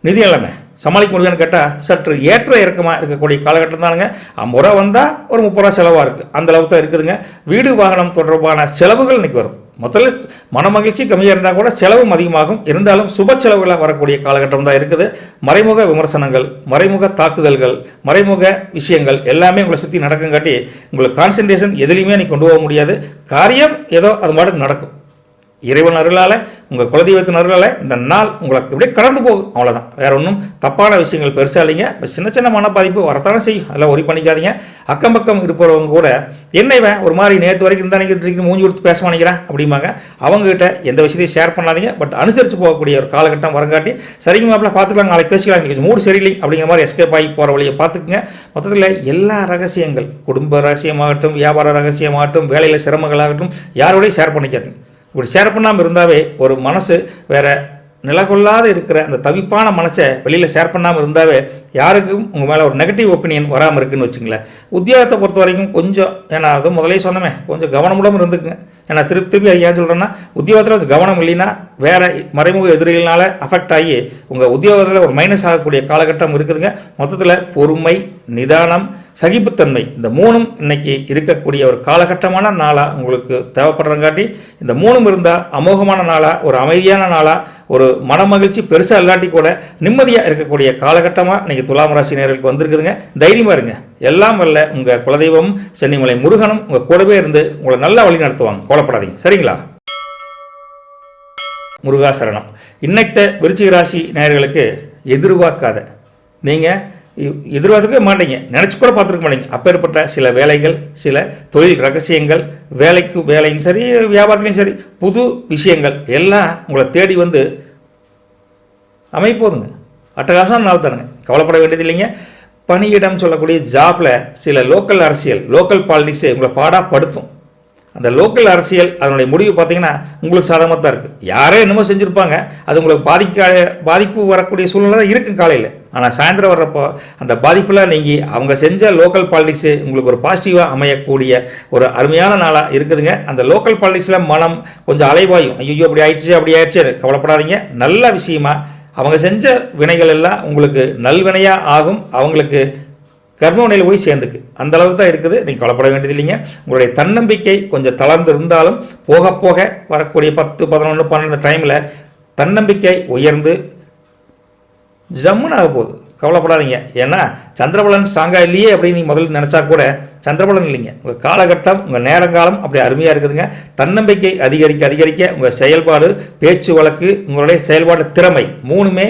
நிதி நிலைமை சமாளிக்க முடியும்னு கேட்டால் சற்று ஏற்ற இறக்கமாக இருக்கக்கூடிய காலகட்டம் தானுங்க. 50 ரூபா வந்தால் ஒரு 30 ரூபா செலவாக இருக்குது, அந்த அளவுக்கு தான் இருக்குதுங்க. வீடு வாகனம் தொடர்பான செலவுகள் இன்றைக்கி வரும். முதல்ல மன மகிழ்ச்சி கம்மியாக இருந்தால் கூட செலவும் அதிகமாகும். இருந்தாலும் சுப செலவுகளாக வரக்கூடிய காலகட்டம் தான் இருக்குது. மறைமுக விமர்சனங்கள், மறைமுக தாக்குதல்கள், மறைமுக விஷயங்கள் எல்லாமே உங்களை சுற்றி நடக்குங்காட்டி உங்களுக்கு கான்சன்ட்ரேஷன் எதுலையுமே நீ கொண்டு போக முடியாது. காரியம் ஏதோ அது மாட்டுக்கு நடக்கும். இறைவன் அருளால், உங்கள் குலதெய்வத்தின் அருளால் இந்த நாள் உங்களுக்கு இப்படியே கடந்து போகும், அவ்வளோதான். வேறு ஒன்றும் தப்பான விஷயங்கள் பெருசாக இல்லைங்க. இப்போ சின்ன மன பாதிப்பு வரத்தானே செய்யும், அதெல்லாம் ஒரி பண்ணிக்காதீங்க. அக்கம் பக்கம் இருப்பவங்க கூட என்ன இவன் ஒரு மாதிரி நேற்று வரைக்கும் இருந்தாங்க மூஞ்சி கொடுத்து பேச மாட்டேங்கிறேன் அப்படிம்பாங்க. அவங்ககிட்ட எந்த விஷயத்தையும் ஷேர் பண்ணாதீங்க. பட் அனுசரித்து போகக்கூடிய ஒரு காலகட்டம் வரங்காட்டி சரிங்க மாப்பிள்ள பார்த்துக்கலாம், நாளைக்கு பேசிக்கலாம், கொஞ்சம் மூடு சரியில்லை அப்படிங்கிற மாதிரி எஸ்கேப் ஆகி போகிற வழியை பார்த்துக்குங்க. மொத்தத்தில் எல்லா ரகசியங்கள், குடும்ப ரகசியமாகட்டும், வியாபார ரகசியமாகட்டும், வேலையில் சிரமங்களாகட்டும், யாரோடையும் ஷேர் பண்ணிக்காதீங்க. இப்படி ஷேர் பண்ணாமல் இருந்தாவே ஒரு மனசு வேறு நிலகொள்ளாத இருக்கிற அந்த தவிப்பான மனசை வெளியில் ஷேர் பண்ணாமல் இருந்தாவே யாருக்கும் உங்கள் மேலே ஒரு நெகட்டிவ் ஒப்பீனியன் வராமல் இருக்குன்னு வச்சுங்களேன். உத்தியோகத்தை பொறுத்த வரைக்கும் கொஞ்சம், ஏன்னா அது முதலே சொன்னமே, கொஞ்சம் கவனமுடன் இருந்துக்குங்க. ஏன்னா திருப்பி அது ஏன் சொல்கிறேன்னா, உத்தியோகத்தில் கொஞ்சம் கவனம் இல்லைன்னா வேறு மறைமுக எதிரிகளால் அஃபெக்ட் ஆகி உங்கள் உத்தியோகத்தில் ஒரு மைனஸ் ஆகக்கூடிய காலகட்டம் இருக்குதுங்க. மொத்தத்தில் பொறுமை, நிதானம், சகிப்புத்தன்மை, இந்த 3ம் இன்னைக்கு இருக்கக்கூடிய ஒரு காலகட்டமான நாளாக உங்களுக்கு தேவைப்படுறங்காட்டி இந்த 3ம் இருந்தால் அமோகமான நாளாக, ஒரு அமைதியான நாளாக, ஒரு மனமகிழ்ச்சி பெருசாக இல்லாட்டி கூட நிம்மதியாக இருக்கக்கூடிய காலகட்டமாக இன்றைக்கி துலாம் ராசி நேயர்களுக்கு வந்திருக்குதுங்க. தைரியமாக இருங்க. எல்லாம் வல்ல உங்கள் குலதெய்வம் சென்னிமலை முருகனும் உங்கள் கூடவே இருந்து உங்களை நல்லா வழி நடத்துவாங்க, கவலைப்படாதீங்க, சரிங்களா? முருகாசரணம். இன்னைக்கு விருச்சிக ராசி நேயர்களுக்கு எதிர்பார்க்காத, நீங்கள் எதிர்பார்த்துக்கவே மாட்டீங்க, நினச்சி கூட பார்த்துருக்க மாட்டீங்க, அப்பேற்பட்ட சில வேலைகள், சில தொழில் ரகசியங்கள், வேலையும் சரி வியாபாரத்துலையும் சரி புது விஷயங்கள் எல்லாம் உங்களை தேடி வந்து அமைப்போதுங்க. அட்டகாசம் நாள் தானுங்க, கவலைப்பட வேண்டியது இல்லைங்க. பணியிடம் சொல்லக்கூடிய ஜாப்பில் சில லோக்கல் அரசியல், லோக்கல் பாலிடிக்ஸை உங்களை பாடாப்படுத்தும். அந்த லோக்கல் அரசியல் அதனுடைய முடிவு பார்த்தீங்கன்னா உங்களுக்கு சாதகமாக தான் இருக்குது. யாரே என்னமோ செஞ்சுருப்பாங்க, அது உங்களுக்கு பாதிப்பு வரக்கூடிய சூழ்நிலை தான் இருக்கும் காலையில். ஆனால் சாயந்தரம் வர்றப்போ அந்த பாதிப்பெல்லாம் நீங்கி அவங்க செஞ்ச லோக்கல் பாலிடிக்ஸு உங்களுக்கு ஒரு பாசிட்டிவாக அமையக்கூடிய ஒரு அருமையான நாளாக இருக்குதுங்க. அந்த லோக்கல் பாலிடிக்ஸில் மனம் கொஞ்சம் அலைவாயும், ஐயோ அப்படி ஆயிடுச்சு கவலைப்படாதீங்க. நல்ல விஷயமா அவங்க செஞ்ச வினைகள் எல்லாம் உங்களுக்கு நல்வினையாக ஆகும். அவங்களுக்கு கர்மவினையில் போய் சேர்ந்துக்கு அந்த அளவுக்கு தான் இருக்குது. நீங்கள் கவலைப்பட வேண்டியது இல்லைங்க. உங்களுடைய தன்னம்பிக்கை கொஞ்சம் தளர்ந்து இருந்தாலும் போக போக வரக்கூடிய 10, 11, 12 டைமில் தன்னம்பிக்கை உயர்ந்து ஜம்முன்னு ஆக போகுது. கவலைப்படாதீங்க. ஏன்னா சந்திரபலன் ஸ்ட்ராங்காக இல்லையே அப்படின்னு நீங்கள் முதல்ல நினச்சா கூட சந்திரபலன் இல்லைங்க. உங்கள் காலகட்டம், உங்கள் நேரங்காலம் அப்படி அருமையாக இருக்குதுங்க. தன்னம்பிக்கை அதிகரிக்க அதிகரிக்க உங்கள் செயல்பாடு, பேச்சு வழக்கு, உங்களுடைய செயல்பாடு திறமை மூணுமே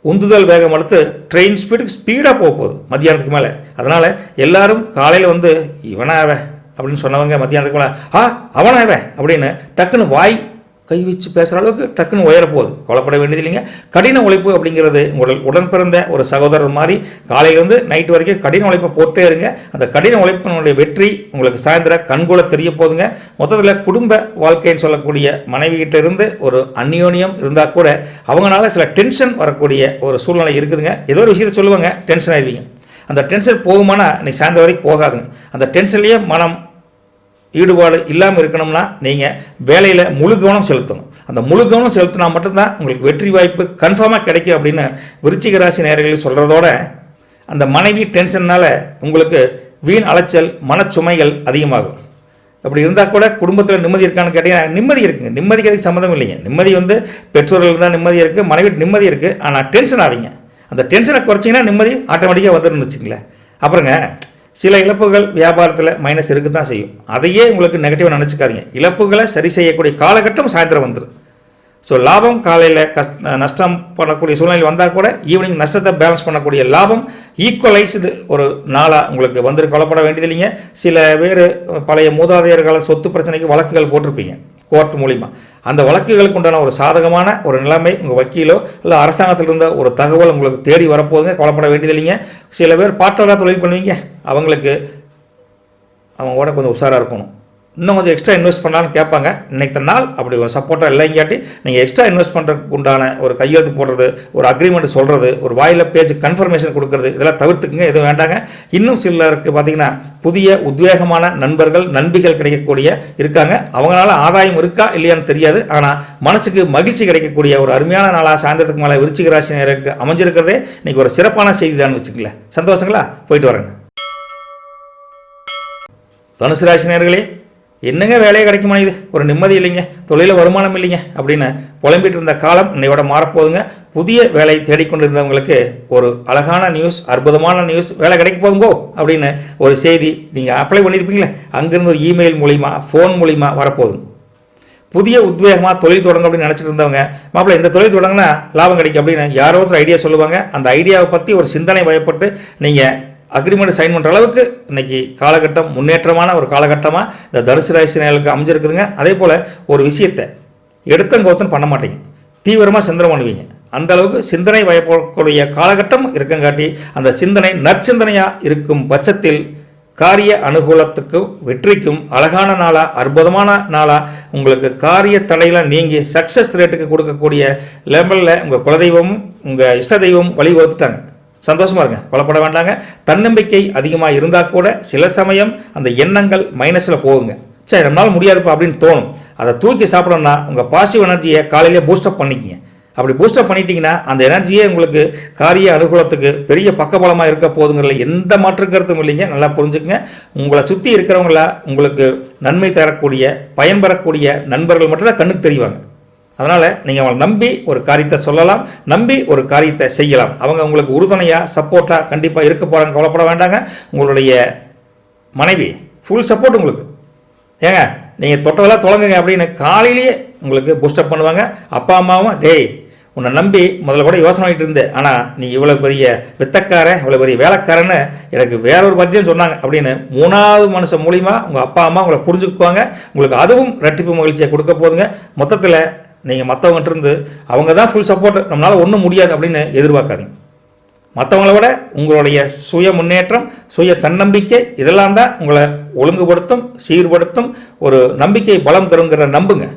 உந்துதல் வேகம் அடுத்து ட்ரெயின் ஸ்பீடாக போகுது மத்தியானத்துக்கு மேலே. அதனால் எல்லாரும் காலையில் வந்து இவனாவே அப்படின்னு சொன்னவங்க மத்தியானத்துக்கு மேலே அவனாவே அப்படின்னு டக்குன்னு வாய் கை வச்சு பேசுகிற அளவுக்கு டக்குன்னு உயரப்போகுது. கவலைப்பட வேண்டியது இல்லைங்க. கடின உழைப்பு அப்படிங்கிறது உடன் பிறந்த ஒரு சகோதரர் மாதிரி காலையிலேருந்து நைட்டு வரைக்கும் கடின உழைப்பை போட்டே இருங்க. அந்த கடின உழைப்பினுடைய வெற்றி உங்களுக்கு சாயந்தரம் கண்கூட தெரிய போதுங்க. மொத்தத்தில் குடும்ப வாழ்க்கைன்னு சொல்லக்கூடிய மனைவிகிட்ட இருந்து ஒரு அந்யோன்யம் இருந்தால் கூட அவங்களால சில டென்ஷன் வரக்கூடிய ஒரு சூழ்நிலை இருக்குதுங்க. ஏதோ ஒரு விஷயத்தை சொல்லுவாங்க, டென்ஷன் ஆயிடுவீங்க. அந்த டென்ஷன் போகுமானா இன்னைக்கு சாயந்தரம் வரைக்கும் போகாதுங்க. அந்த டென்ஷன்லேயே மனம் ஈடுபாடு இல்லாமல் இருக்கணும்னா நீங்கள் வேலையில் முழு கவனம் செலுத்தணும். அந்த முழு கவனம் செலுத்தினா மட்டும்தான் உங்களுக்கு வெற்றி வாய்ப்பு கன்ஃபார்மாக கிடைக்கும் அப்படின்னு விருச்சிக ராசி நேயர்கள் சொல்கிறதோட, அந்த மனைவி டென்ஷன்னால் உங்களுக்கு வீண் அலைச்சல், மனச்சுமைகள் அதிகமாகும். அப்படி இருந்தால் கூட குடும்பத்தில் நிம்மதி இருக்கான்னு கேட்டிங்கன்னா நிம்மதி இருக்குங்க. நிம்மதிக்கு அதுக்கு சம்மந்தம் இல்லைங்க. நிம்மதி வந்து பெற்றோர்கள் தான் நிம்மதி இருக்குது, மனைவி நிம்மதி இருக்குது. ஆனால் டென்ஷன் ஆவீங்க. அந்த டென்ஷனை குறைச்சிங்கன்னா நிம்மதி ஆட்டோமேட்டிக்காக வந்துடுன்னு வச்சுங்களேன். அப்புறங்க சில இழப்புகள் வியாபாரத்தில் மைனஸ் இருக்க தான் செய்யும். அதையே உங்களுக்கு நெகட்டிவாக நினச்சிக்காதீங்க. இழப்புகளை சரி செய்யக்கூடிய காலகட்டம் சாயந்தரம் வந்துடும். ஸோ லாபம் காலையில் நஷ்டம் பண்ணக்கூடிய சூழ்நிலை வந்தால் கூட ஈவினிங் நஷ்டத்தை பேலன்ஸ் பண்ணக்கூடிய லாபம் ஈக்குவலைஸ்டு ஒரு நாளாக உங்களுக்கு வந்து கவலைப்பட வேண்டியது இல்லைங்க. சில பேர் பழைய மூதாதையர்கால சொத்து பிரச்சனைக்கு வழக்குகள் போட்டிருப்பீங்க கோர்ட் மூலிமா. அந்த வழக்குகளுக்கு உண்டான ஒரு சாதகமான ஒரு நிலைமை உங்கள் வக்கீலோ இல்லை அரசாங்கத்தில் இருந்த ஒரு தகவல் உங்களுக்கு தேடி வரப்போகுதுங்க. கவலைப்பட வேண்டியது இல்லைங்க. சில பேர் பார்ட்னராக தொழில் பண்ணுவீங்க, அவங்களுக்கு அவங்களோட கொஞ்சம் உஷாராக இருக்கணும். இன்னும் கொஞ்சம் எக்ஸ்ட்ரா இன்வெஸ்ட் பண்ணலான்னு கேட்பாங்க. இன்றைக்கு நாள் அப்படி ஒரு சப்போர்ட்டாக இல்லைங்காட்டி நீங்கள் எக்ஸ்ட்ரா இன்வெஸ்ட் பண்ணுறதுக்கு உண்டான ஒரு கையெழுத்து போடுறது, ஒரு அக்ரிமெண்ட் சொல்கிறது, ஒரு வாயில் பேஜ் கன்ஃபர்மேஷன் கொடுக்குறது, இதெல்லாம் தவிர்த்துக்குங்க. எதுவும் வேண்டாங்க. இன்னும் சிலருக்கு பார்த்தீங்கன்னா புதிய உத்வேகமான நண்பர்கள், நண்பிகள் கிடைக்கக்கூடிய இருக்காங்க. அவங்களால ஆதாயம் இருக்கா இல்லையான்னு தெரியாது. ஆனால் மனசுக்கு மகிழ்ச்சி கிடைக்கக்கூடிய ஒரு அருமையான நாளாக சாயந்தரத்துக்கு மேலே விருச்சிக ராசி நேயர்களுக்கு அமைஞ்சிருக்கிறதே இன்றைக்கி ஒரு சிறப்பான செய்தி தான் வச்சுக்கங்களேன். சந்தோஷங்களா? போயிட்டு வரேங்க. தனுசு ராசி நேயர்களே, என்னங்க வேலையை கிடைக்குமா, இது ஒரு நிம்மதி இல்லைங்க, தொழிலில் வருமானம் இல்லைங்க அப்படின்னு புலம்பிட்டு இருந்த காலம் இன்னையோட மாறப்போகுதுங்க. புதிய வேலை தேடிக்கொண்டிருந்தவங்களுக்கு ஒரு அழகான நியூஸ், அற்புதமான நியூஸ், வேலை கிடைக்க போதுங்கோ அப்படின்னு ஒரு செய்தி நீங்கள் அப்ளை பண்ணியிருப்பீங்களே, அங்கேருந்து ஒரு இமெயில் மூலிமா, ஃபோன் மூலிமா வரப்போகுது. புதிய உத்வேகமாக தொழில் தொடங்க அப்படின்னு நினச்சிட்டு இருந்தவங்க, மாப்பிள்ளை இந்த தொழில் தொடங்கினா லாபம் கிடைக்கும் அப்படின்னு யாரோ ஒருத்தர் ஐடியா சொல்லுவாங்க. அந்த ஐடியாவை பற்றி ஒரு சிந்தனை பயப்பட்டு நீங்கள் அக்ரிமெண்ட் சைன் பண்ணுற அளவுக்கு இன்றைக்கி காலகட்டம் முன்னேற்றமான ஒரு காலகட்டமாக இந்த தனுசு ராசி நேயர்களுக்கு அமைஞ்சிருக்குதுங்க. அதே போல் ஒரு விஷயத்தை எடுத்தங்கோத்தன் பண்ண மாட்டீங்க, தீவிரமாக சிந்தனை பண்ணுவீங்க. அந்த அளவுக்கு சிந்தனை பயப்படக்கூடிய காலகட்டம் இருக்கங்காட்டி அந்த சிந்தனை நற்சிந்தனையாக இருக்கும் பட்சத்தில் காரிய அனுகூலத்துக்கும் வெற்றிக்கும் அழகான நாளாக, அற்புதமான நாளாக உங்களுக்கு காரிய தடையில் நீங்கி சக்ஸஸ் ரேட்டுக்கு கொடுக்கக்கூடிய லெவலில் உங்கள் குலதெய்வமும் உங்கள் இஷ்ட தெய்வமும் வழிவகுத்துட்டாங்க. சந்தோஷமாக இருங்க, கொலைப்பட வேண்டாங்க. தன்னம்பிக்கை அதிகமாக இருந்தால் கூட சில சமயம் அந்த எண்ணங்கள் மைனஸில் போகுங்க. சரி நம்மளால் முடியாதுப்பா அப்படின்னு தோணும். அதை தூக்கி சாப்பிடணும்னா உங்கள் பாசிட்டிவ் எனர்ஜியை காலையிலே பூஸ்டப் பண்ணிக்கிங்க. அப்படி பூஸ்டப் பண்ணிட்டீங்கன்னா அந்த எனர்ஜியே உங்களுக்கு காரிய அனுகூலத்துக்கு பெரிய பக்கபலமாக இருக்க போதுங்கிறதுல எந்த மாற்று கருத்தும் இல்லைங்க. நல்லா புரிஞ்சுக்கங்க. உங்களை சுற்றி இருக்கிறவங்கள உங்களுக்கு நன்மை தரக்கூடிய, பயன்பெறக்கூடிய நண்பர்கள் மட்டும்தான் கண்ணுக்கு தெரிவாங்க. அதனால் நீங்கள் அவங்களை நம்பி ஒரு காரியத்தை சொல்லலாம், நம்பி ஒரு காரியத்தை செய்யலாம். அவங்க உங்களுக்கு உறுதுணையாக, சப்போர்ட்டாக கண்டிப்பாக இருக்க போகிறாங்க. கவலைப்பட வேண்டாங்க. உங்களுடைய மனைவி ஃபுல் சப்போர்ட் உங்களுக்கு. ஏங்க நீங்கள் தொட்டதெல்லாம் தொடங்குங்க அப்படின்னு காலையிலேயே உங்களுக்கு பூஸ்டப் பண்ணுவாங்க. அப்பா அம்மாவும் டேய் உன்னை நம்பி முதல்ல கூட யோசனை பண்ணிட்டு இருந்தேன், ஆனால் நீ இவ்வளோ பெரிய வித்தக்காரன், இவ்வளோ பெரிய வேலைக்காரன்னு எனக்கு வேறொரு பத்தியம் சொன்னாங்க அப்படின்னு மூணாவது மனுஷன் மூலிமா உங்கள் அப்பா அம்மா உங்களை புரிஞ்சுக்குவாங்க. உங்களுக்கு அதுவும் ரெட்டிப்பு மகிழ்ச்சியை கொடுக்க போதுங்க. மொத்தத்தில் நீங்கள் மற்றவங்ககிட்ட இருந்து அவங்க தான் ஃபுல் சப்போர்ட், நம்மளால் ஒன்றும் முடியாது அப்படின்னு எதிர்பார்க்காதீங்க. மற்றவங்கள விட உங்களுடைய சுய முன்னேற்றம், சுய தன்னம்பிக்கை இதெல்லாம் தான் உங்களை ஒழுங்குபடுத்தும், சீர்படுத்தும், ஒரு நம்பிக்கை பலம் தருங்கிற நம்புங்க.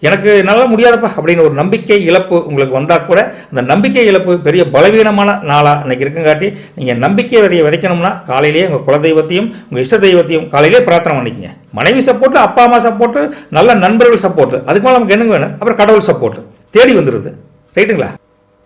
எனக்கு நல்லா முடியாதப்பா அப்படின்னு ஒரு நம்பிக்கை இழப்பு உங்களுக்கு வந்தால் கூட அந்த நம்பிக்கை இழப்பு பெரிய பலவீனமான நாளாக இன்றைக்கி இருக்குங்காட்டி நீங்கள் நம்பிக்கை விதைக்கணும்னா காலையிலேயே உங்கள் குலதெய்வத்தையும் உங்கள் இஷ்ட தெய்வத்தையும் காலையிலேயே பிரார்த்தனை பண்ணிக்கங்க. மனைவி சப்போர்ட்டு, அப்பா அம்மா சப்போர்ட்டு, நல்ல நண்பர்கள் சப்போர்ட்டு, அதுக்கு மேலே நமக்கு என்னங்க வேணும், அப்புறம் கடவுள் சப்போர்ட்டு தேடி வந்துடுது. ரைட்டுங்களா?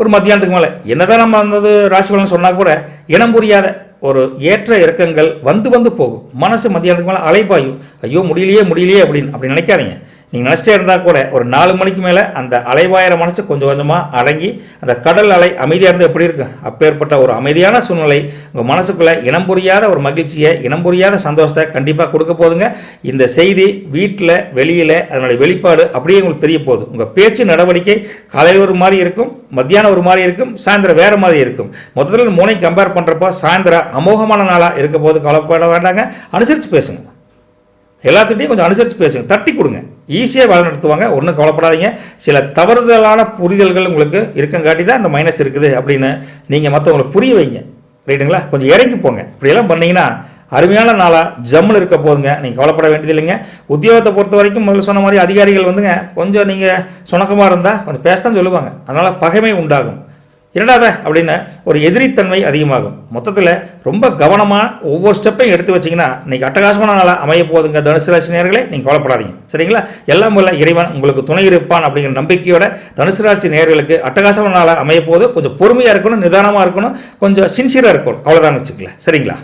ஒரு மத்தியானத்துக்கு மேலே என்னதான் நம்ம அந்த ராசி பலன் சொன்னால் கூட இனம் புரியாத ஒரு ஏற்ற இறக்கங்கள் வந்து போகும். மனசு மத்தியானத்துக்கு மேலே அலைப்பாயும், ஐயோ முடியலையே அப்படின்னு அப்படி நினைக்காதீங்க. நீங்கள் நினச்சிட்டே இருந்தால் கூட ஒரு 4 மணிக்கு மேலே அந்த அலைவாயிர மனசு கொஞ்சம் கொஞ்சமாக அடங்கி அந்த கடல் அலை அமைதியாக இருந்து எப்படி இருக்கு, அப்பேற்பட்ட ஒரு அமைதியான சூழ்நிலை உங்கள் மனசுக்குள்ளே இனம் புரியாத ஒரு மகிழ்ச்சியை, இனம் புரியாத சந்தோஷத்தை கண்டிப்பாக கொடுக்க போதுங்க. இந்த செய்தி வீட்டில் வெளியில் அதனுடைய வெளிப்பாடு அப்படியே உங்களுக்கு தெரிய போகுது. உங்கள் பேச்சு நடவடிக்கை காலையில் ஒரு மாதிரி இருக்கும், மத்தியானம் ஒரு மாதிரி இருக்கும், சாயந்தரம் வேறு மாதிரி இருக்கும். மொத்தத்தில் 3 கம்பேர் பண்ணுறப்போ சாயந்தரம் அமோகமான நாளாக இருக்க போது கவலைப்பட வேண்டாங்க. அனுசரித்து பேசுங்க, எல்லாத்துட்டையும் கொஞ்சம் அனுசரித்து பேசுங்க, தட்டி கொடுங்க, ஈஸியாக வேலை நடத்துவாங்க. ஒன்றும் கவலைப்படாதீங்க. சில தவறுதலான புரிதல்கள் உங்களுக்கு இருக்கங்காட்டி தான் இந்த மைனஸ் இருக்குது அப்படின்னு நீங்கள் மற்றவங்களுக்கு புரிய வைங்க. ரைட்டுங்களா? கொஞ்சம் இறங்கி போங்க. இப்படியெல்லாம் பண்ணிங்கன்னா அருமையான நாளாக ஜம்முன்னு இருக்க போதுங்க. நீங்கள் கவலைப்பட வேண்டியது இல்லைங்க. உத்தியோகத்தை பொறுத்த வரைக்கும் முதல்ல சொன்ன மாதிரி அதிகாரிகள் வந்துங்க கொஞ்சம் நீங்கள் சுணக்கமாக இருந்தால் கொஞ்சம் பேசத்தான் சொல்லுவாங்க. அதனால் பகைமை உண்டாகும். என்னடாத அப்படின்னு ஒரு எதிரித்தன்மை அதிகமாகும். மொத்தத்தில் ரொம்ப கவனமாக ஒவ்வொரு ஸ்டெப்பையும் எடுத்து வச்சிங்கன்னா இன்றைக்கி அட்டகாசமான நாளாக அமைய போதுங்க. தனுசு ராசி நேயர்களே, நீங்கள் கவலைப்படாதீங்க. சரிங்களா? எல்லாம் போல இறைவன் உங்களுக்கு துணை இருப்பான் அப்படிங்கிற நம்பிக்கையோட தனுசு ராசி நேயர்களுக்கு அட்டகாசமான நாளாக அமைய போது கொஞ்சம் பொறுமையாக இருக்கணும், நிதானமாக இருக்கணும், கொஞ்சம் சின்சியராக இருக்கணும். அவ்வளோதான் வச்சுக்கல. சரிங்களா?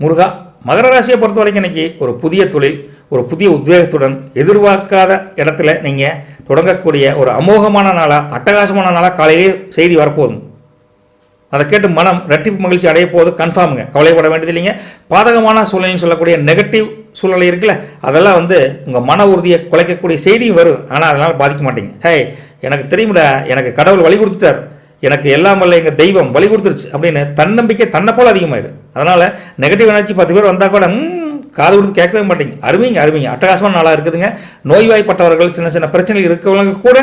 முருகா, மகர ராசியை பொறுத்த வரைக்கும் இன்றைக்கி ஒரு புதிய தொழில், ஒரு புதிய உத்வேகத்துடன் எதிர்பார்க்காத இடத்துல நீங்கள் தொடங்கக்கூடிய ஒரு அமோகமான நாளாக, அட்டகாசமான நாளாக காலையிலே செய்தி வரப்போதும். அதை கேட்டு மனம் ரெட்டிப்பு மகிழ்ச்சி அடைய போது கன்ஃபார்முங்க. கவலைப்பட வேண்டியது இல்லைங்க. பாதகமான சூழ்நிலைன்னு சொல்லக்கூடிய நெகட்டிவ் சூழ்நிலை இருக்குல்ல, அதெல்லாம் உங்கள் மன உறுதியை குலைக்கக்கூடிய செய்தியும் வரும். ஆனால் அதனால் பாதிக்க மாட்டீங்க. ஹே, எனக்கு தெரியும்டா, எனக்கு கடவுள் வழி கொடுத்துட்டார், எனக்கு எல்லாம் வல்ல எங்கள் தெய்வம் வழி கொடுத்துருச்சு அப்படின்னு தன்னம்பிக்கை தன்னை போல் அதிகமாயிடும். அதனால் நெகட்டிவ் எனர்ஜி 10 பேர் வந்தால் கூட காது கொடுத்து கேட்கவே மாட்டீங்க. அருமைங்க, அட்டகாசமான நாளாக இருக்குதுங்க. நோய்வாய்ப்பட்டவர்கள், சின்ன சின்ன பிரச்சனைகள் இருக்கவங்க கூட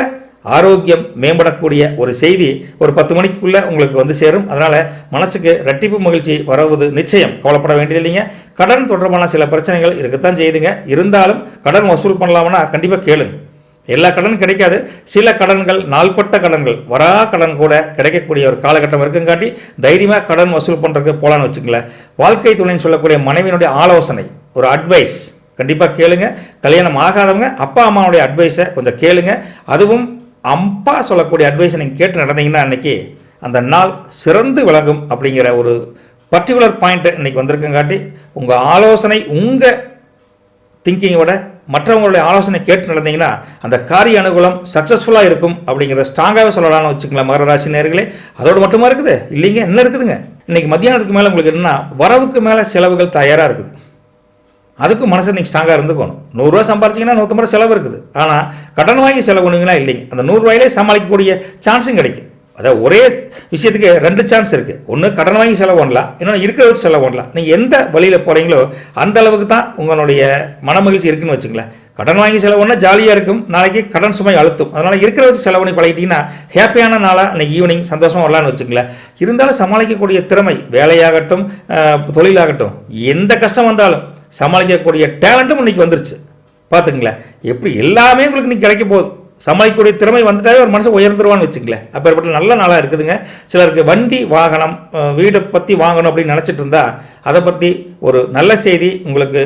ஆரோக்கியம் மேம்படக்கூடிய ஒரு செய்தி ஒரு 10 மணிக்குள்ளே உங்களுக்கு சேரும். அதனால் மனசுக்கு ரெட்டிப்பு மகிழ்ச்சி வரவது நிச்சயம். கவலைப்பட வேண்டியது இல்லைங்க. கடன் தொடர்பான சில பிரச்சனைகள் இருக்கத்தான் செய்யுதுங்க. இருந்தாலும் கடன் வசூல் பண்ணலாம்னா கண்டிப்பாக கேளுங்க. எல்லா கடனும் கிடைக்காது. சில கடன்கள், நாள்பட்ட கடன்கள், வரா கடன் கூட கிடைக்கக்கூடிய ஒரு காலகட்டம் இருக்குங்காட்டி தைரியமாக கடன் வசூல் பண்ணுறதுக்கு போகலான்னு வச்சுங்களேன். வாழ்க்கை துணைன்னு சொல்லக்கூடிய மனைவியினுடைய ஆலோசனை, ஒரு அட்வைஸ் கண்டிப்பாக கேளுங்க. கல்யாணம் ஆகாதவங்க அப்பா அம்மாவுடைய அட்வைஸை கொஞ்சம் கேளுங்க. அதுவும் அப்பா சொல்லக்கூடிய அட்வைஸை நீங்கள் கேட்டு நடந்தீங்கன்னா அன்றைக்கி அந்த நாள் சிறந்து விளங்கும் அப்படிங்கிற ஒரு பர்டிகுலர் பாயிண்ட்டு இன்றைக்கி வந்திருக்குங்காட்டி உங்கள் ஆலோசனை, உங்கள் திங்கிங்கோட மற்றவங்களுடைய ஆலோசனை கேட்டு நடந்தீங்கன்னா அந்த காரிய அனுகூலம் சக்ஸஸ்ஃபுல்லாக இருக்கும் அப்படிங்கிறத ஸ்ட்ராங்காகவே சொல்லலாம்னு வச்சுக்கலாம். மகர ராசி நேயர்களே, அதோடு மட்டுமா இருக்குது இல்லைங்க, என்ன இருக்குதுங்க. இன்றைக்கி மத்தியானத்துக்கு மேலே உங்களுக்கு என்னன்னா வரவுக்கு மேலே செலவுகள் தயாராக இருக்குது. அதுக்கு மனசு நீங்கள் ஸ்ட்ராங்காக இருந்துக்கணும். 100 ரூபா சம்பாரிச்சிங்கன்னா 150 ரூபா செலவு இருக்குது. ஆனால் கடன் வாங்கி செலவு பண்ணுவீங்களா இல்லைங்க, அந்த 100 ரூபாயிலே சமாளிக்கக்கூடிய சான்ஸும் கிடைக்கும். அதாவது ஒரே விஷயத்துக்கு 2 சான்ஸ் இருக்குது. ஒன்று கடன் வாங்கி செலவு பண்ணலாம், இன்னொன்று இருக்கிற வச்சு செலவு பண்ணலாம். நீங்கள் எந்த வழியில் போகிறீங்களோ அந்த அளவுக்கு தான் உங்களுடைய மன மகிழ்ச்சி இருக்குன்னு வச்சுங்களேன். கடன் வாங்கி செலவு பண்ணால் ஜாலியாக இருக்கும், நாளைக்கு கடன் சுமை அழுத்தும். அதனால் இருக்கிற வச்சு செலவு பண்ணி பழகிட்டிங்கன்னா ஹாப்பியான நாளாக இன்னைக்கு ஈவினிங் சந்தோஷமாக வரலான்னு வச்சுங்களேன். இருந்தாலும் சமாளிக்கக்கூடிய திறமை, வேலையாகட்டும் தொழிலாகட்டும், எந்த கஷ்டம் வந்தாலும் சமாளிக்கக்கூடிய டேலண்ட்டும் இன்னைக்கு வந்துருச்சு. பார்த்துங்களேன், எப்படி எல்லாமே உங்களுக்கு இன்னைக்கு கிடைக்க போகுது. சமாளிக்கக்கூடிய திறமை வந்துட்டாவே ஒரு மனுஷன் உயர்ந்துருவான்னு வச்சுங்களேன். அப்பேற்பட்ட நல்ல நாளாக இருக்குதுங்க. சிலருக்கு வண்டி வாகனம் வீடை பற்றி வாங்கணும் அப்படின்னு நினச்சிட்டு இருந்தா அதை பற்றி ஒரு நல்ல செய்தி உங்களுக்கு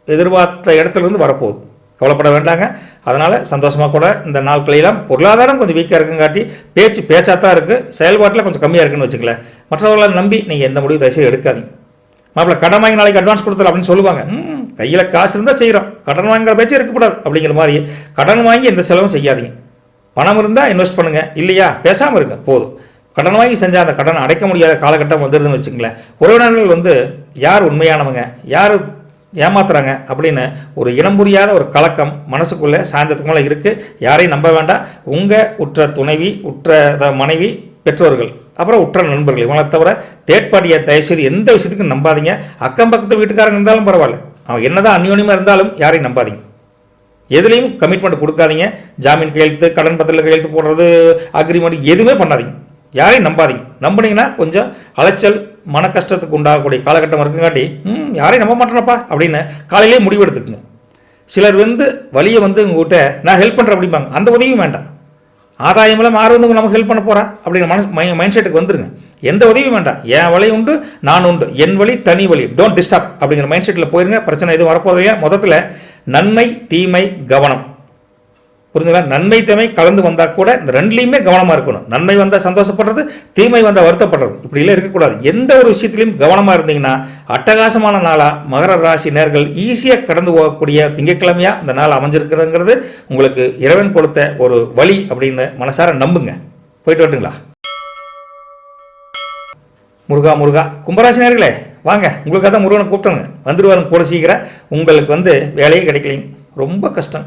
எதிர்பார்த்த இடத்துலேருந்து வரப்போகுது. கவலைப்பட வேண்டாங்க. அதனால் சந்தோஷமாக கூட இந்த நாட்களெல்லாம் பொருளாதாரம் கொஞ்சம் வீக்காக இருக்குங்காட்டி பேச்சாக தான் இருக்குது, செயல்பாட்டில் கொஞ்சம் கம்மியாக இருக்குன்னு வச்சுக்கல. மற்றவர்களை நம்பி நீங்கள் எந்த முடிவு தயவுசெய்து எடுக்காதீங்க. மாப்பிள்ள கடன் வாங்கி நாளைக்கு அட்வான்ஸ் கொடுத்தல அப்படின்னு சொல்லுவாங்க. கையில் காசு இருந்தால் செய்கிறோம், கடன் வாங்குற பேச்சு இருக்கக்கூடாது அப்படிங்கிற மாதிரி கடன் வாங்கி எந்த செலவும் செய்யாதீங்க. பணம் இருந்தால் இன்வெஸ்ட் பண்ணுங்கள், இல்லையா பேசாமல் இருங்க போதும். கடன் வாங்கி செஞ்சால் அந்த கடனை அடைக்க முடியாத காலகட்டம் வந்துடுதுன்னு வச்சுங்களேன். உறவினர்கள் யார் உண்மையானவங்க, யார் ஏமாத்துறாங்க அப்படின்னு ஒரு இனம் புரியாத ஒரு கலக்கம் மனசுக்குள்ளே சாயந்தரத்துக்கு மேலே இருக்குது. யாரையும் நம்ப வேண்டாம். உங்கள் உற்ற துணைவி, உற்ற மனைவி, பெற்றோர்கள், அப்புறம் உற்ற நண்பர்கள், இவங்களை தவிர தேர்ட் பார்ட்டியை தயவுசெய்து எந்த விஷயத்துக்கும் நம்பாதீங்க. அக்கம் பக்கத்து வீட்டுக்காரங்க இருந்தாலும் பரவாயில்ல, அவன் என்னதான் அந்யோன்யமாக இருந்தாலும் யாரையும் நம்பாதீங்க. எதுலேயும் கமிட்மெண்ட் கொடுக்காதீங்க. ஜாமீன் கையெழுத்து, கடன் பத்திரத்தில் கையெழுத்து போடுறது, அக்ரிமெண்ட் எதுவுமே பண்ணாதீங்க. யாரையும் நம்பாதீங்க. நம்பினீங்கன்னா கொஞ்சம் அலைச்சல், மன கஷ்டத்துக்கு உண்டாகக்கூடிய காலகட்டம் இருக்குங்காட்டி யாரையும் நம்ப மாட்டேனப்பா அப்படின்னு காலையிலேயே முடிவெடுத்துக்குங்க. சிலர் வழியை உங்ககிட்ட நான் ஹெல்ப் பண்ணுறேன் அப்படிம்பாங்க. அந்த உதவியும் வேண்டாம். ஆதாயமெல்லாம் யார் நமக்கு ஹெல்ப் பண்ண போகிறா அப்படிங்கிற மைண்ட் செட்டுக்கு வந்துருங்க. எந்த உதவியும் வேண்டாம். என் வழி உண்டு, நான் உண்டு, என் வழி தனி வழி, டோன்ட் டிஸ்டர்ப் அப்படிங்கிற மைண்ட் செட்டில் போயிருங்க. பிரச்சனை எதுவும் வரப்போதையா. மொத்தத்தில் நன்மை தீமை கவனம், புரிஞ்சுங்களா? நன்மை தீமை கலந்து வந்தால் கூட இந்த ரெண்டுலேயுமே கவனமாக இருக்கணும். நன்மை வந்தால் சந்தோஷப்படுறது, தீமை வந்தால் வருத்தப்படுறது, இப்படிலாம் இருக்கக்கூடாது. எந்த ஒரு விஷயத்திலையும் கவனமாக இருந்தீங்கன்னா அட்டகாசமான நாளாக மகர ராசி நேர்கள் ஈஸியாக கடந்து போகக்கூடிய திங்கட்கிழமையாக இந்த நாள் அமைஞ்சிருக்கிறதுங்கிறது உங்களுக்கு இறைவன் கொடுத்த ஒரு வழி அப்படின்னு மனசார நம்புங்க. போயிட்டு வரட்டுங்களா? முருகா முருகா. கும்பராசி நேர்களே வாங்க, உங்களுக்காக தான் முருகனை கூப்பிட்டோங்க. வந்துடுவாருங்க கூட சீக்கிரம். உங்களுக்கு வேலையே கிடைக்கலைங்க, ரொம்ப கஷ்டம்,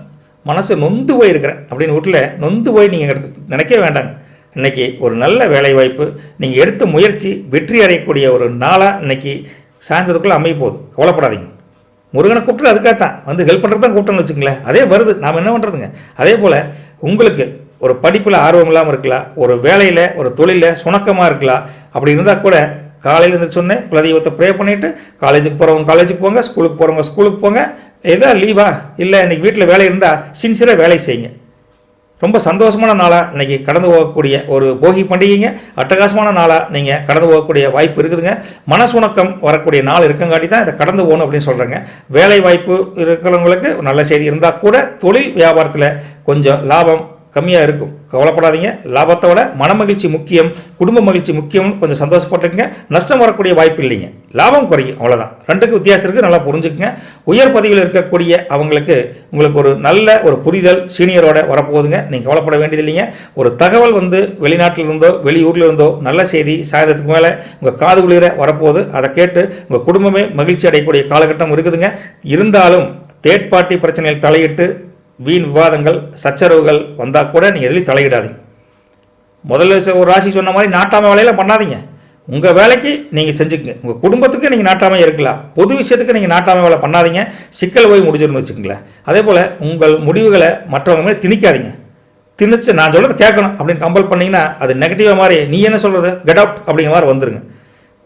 மனசு நொந்து போயிருக்கிறேன் அப்படின்னு வீட்டில் நொந்து போய் நீங்கள் நினைக்க வேண்டாங்க. இன்றைக்கி ஒரு நல்ல வேலை வாய்ப்பு, நீங்கள் எடுத்த முயற்சி வெற்றி அடையக்கூடிய ஒரு நாளாக இன்றைக்கி சாயந்தரத்துக்குள்ளே அமைய போகுது. கவலைப்படாதீங்க. முருகனை கூப்பிட்டு அதுக்காகத்தான் வந்து ஹெல்ப் பண்ணுறது தான் கூப்பிட்டோன்னு வச்சுங்களேன். அதே வருது, நாம் என்ன பண்ணுறதுங்க. அதே போல் உங்களுக்கு ஒரு படிப்பில் ஆர்வம் இல்லாமல் இருக்கலாம், ஒரு வேலையில் ஒரு தொழிலில் சுணக்கமாக இருக்கலாம். அப்படி இருந்தால் கூட காலையில் இருந்து சொன்னேன், குலதெய்வத்தை ப்ரே பண்ணிவிட்டு காலேஜுக்கு போகிறவங்க காலேஜுக்கு போங்க, ஸ்கூலுக்கு போகிறவங்க ஸ்கூலுக்கு போங்க. ஏதோ லீவா இல்லை இன்றைக்கி வீட்டில் வேலை இருந்தால் சின்சியராக வேலை செய்யுங்க. ரொம்ப சந்தோஷமான நாளாக இன்றைக்கி கடந்து போகக்கூடிய ஒரு போகி பண்டிகைங்க. அட்டகாசமான நாளாக நீங்கள் கடந்து போகக்கூடிய வாய்ப்பு இருக்குதுங்க. மனசுணக்கம் வரக்கூடிய நாள் இருக்கங்காட்டி தான் இதை கடந்து போகணும் அப்படின்னு சொல்கிறேங்க. வேலை வாய்ப்பு இருக்கிறவங்களுக்கு நல்ல செய்தி இருந்தால் கூட தொழில் வியாபாரத்தில் கொஞ்சம் லாபம் கம்மியாக இருக்கும். கவலைப்படாதீங்க. லாபத்தோட மன மகிழ்ச்சி முக்கியம், குடும்ப மகிழ்ச்சி முக்கியம். கொஞ்சம் சந்தோஷப்பட்டுக்குங்க. நஷ்டம் வரக்கூடிய வாய்ப்பு இல்லைங்க, லாபம் குறையும், அவ்வளோதான். ரெண்டுக்கு வித்தியாசம் இருக்குது, நல்லா புரிஞ்சுக்குங்க. உயர் பதவியில் இருக்கக்கூடிய உங்களுக்கு ஒரு நல்ல ஒரு புரிதல் சீனியரோட வரப்போகுதுங்க. நீங்கள் கவலைப்பட வேண்டியது இல்லைங்க. ஒரு தகவல் வெளிநாட்டில் இருந்தோ வெளியூரில் இருந்தோ நல்ல செய்தி சாயந்தரத்துக்கு மேலே உங்கள் காது குளிர வரப்போகுது. அதை கேட்டு உங்கள் குடும்பமே மகிழ்ச்சி அடையக்கூடிய காலகட்டம் இருக்குதுங்க. இருந்தாலும் தேர்ட் பார்ட்டி பிரச்சனையில் தலையிட்டு வீண் விவாதங்கள் சச்சரவுகள் வந்தால் கூட நீங்கள் எதுலையும் தலையிடாதீங்க. முதல்ல ஒரு ராசி சொன்ன மாதிரி நாட்டாமை வேலையில் பண்ணாதீங்க. உங்கள் வேலைக்கு நீங்கள் செஞ்சுக்கங்க. உங்கள் குடும்பத்துக்கு நீங்கள் நாட்டாமை இருக்கலாம், பொது விஷயத்துக்கு நீங்கள் நாட்டாமை வேலை பண்ணாதீங்க. சிக்கல் போய் முடிஞ்சிருன்னு வச்சுக்கங்களேன். அதே போல் உங்கள் முடிவுகளை மற்றவங்க மேலே திணிக்காதீங்க. திணிச்சு நான் சொல்கிறது கேட்கணும் அப்படின்னு கம்பல் பண்ணிங்கன்னா அது நெகட்டிவாக மாதிரி நீ என்ன சொல்கிறது கெட் அவுட் அப்படிங்கிற மாதிரி வந்துருங்க.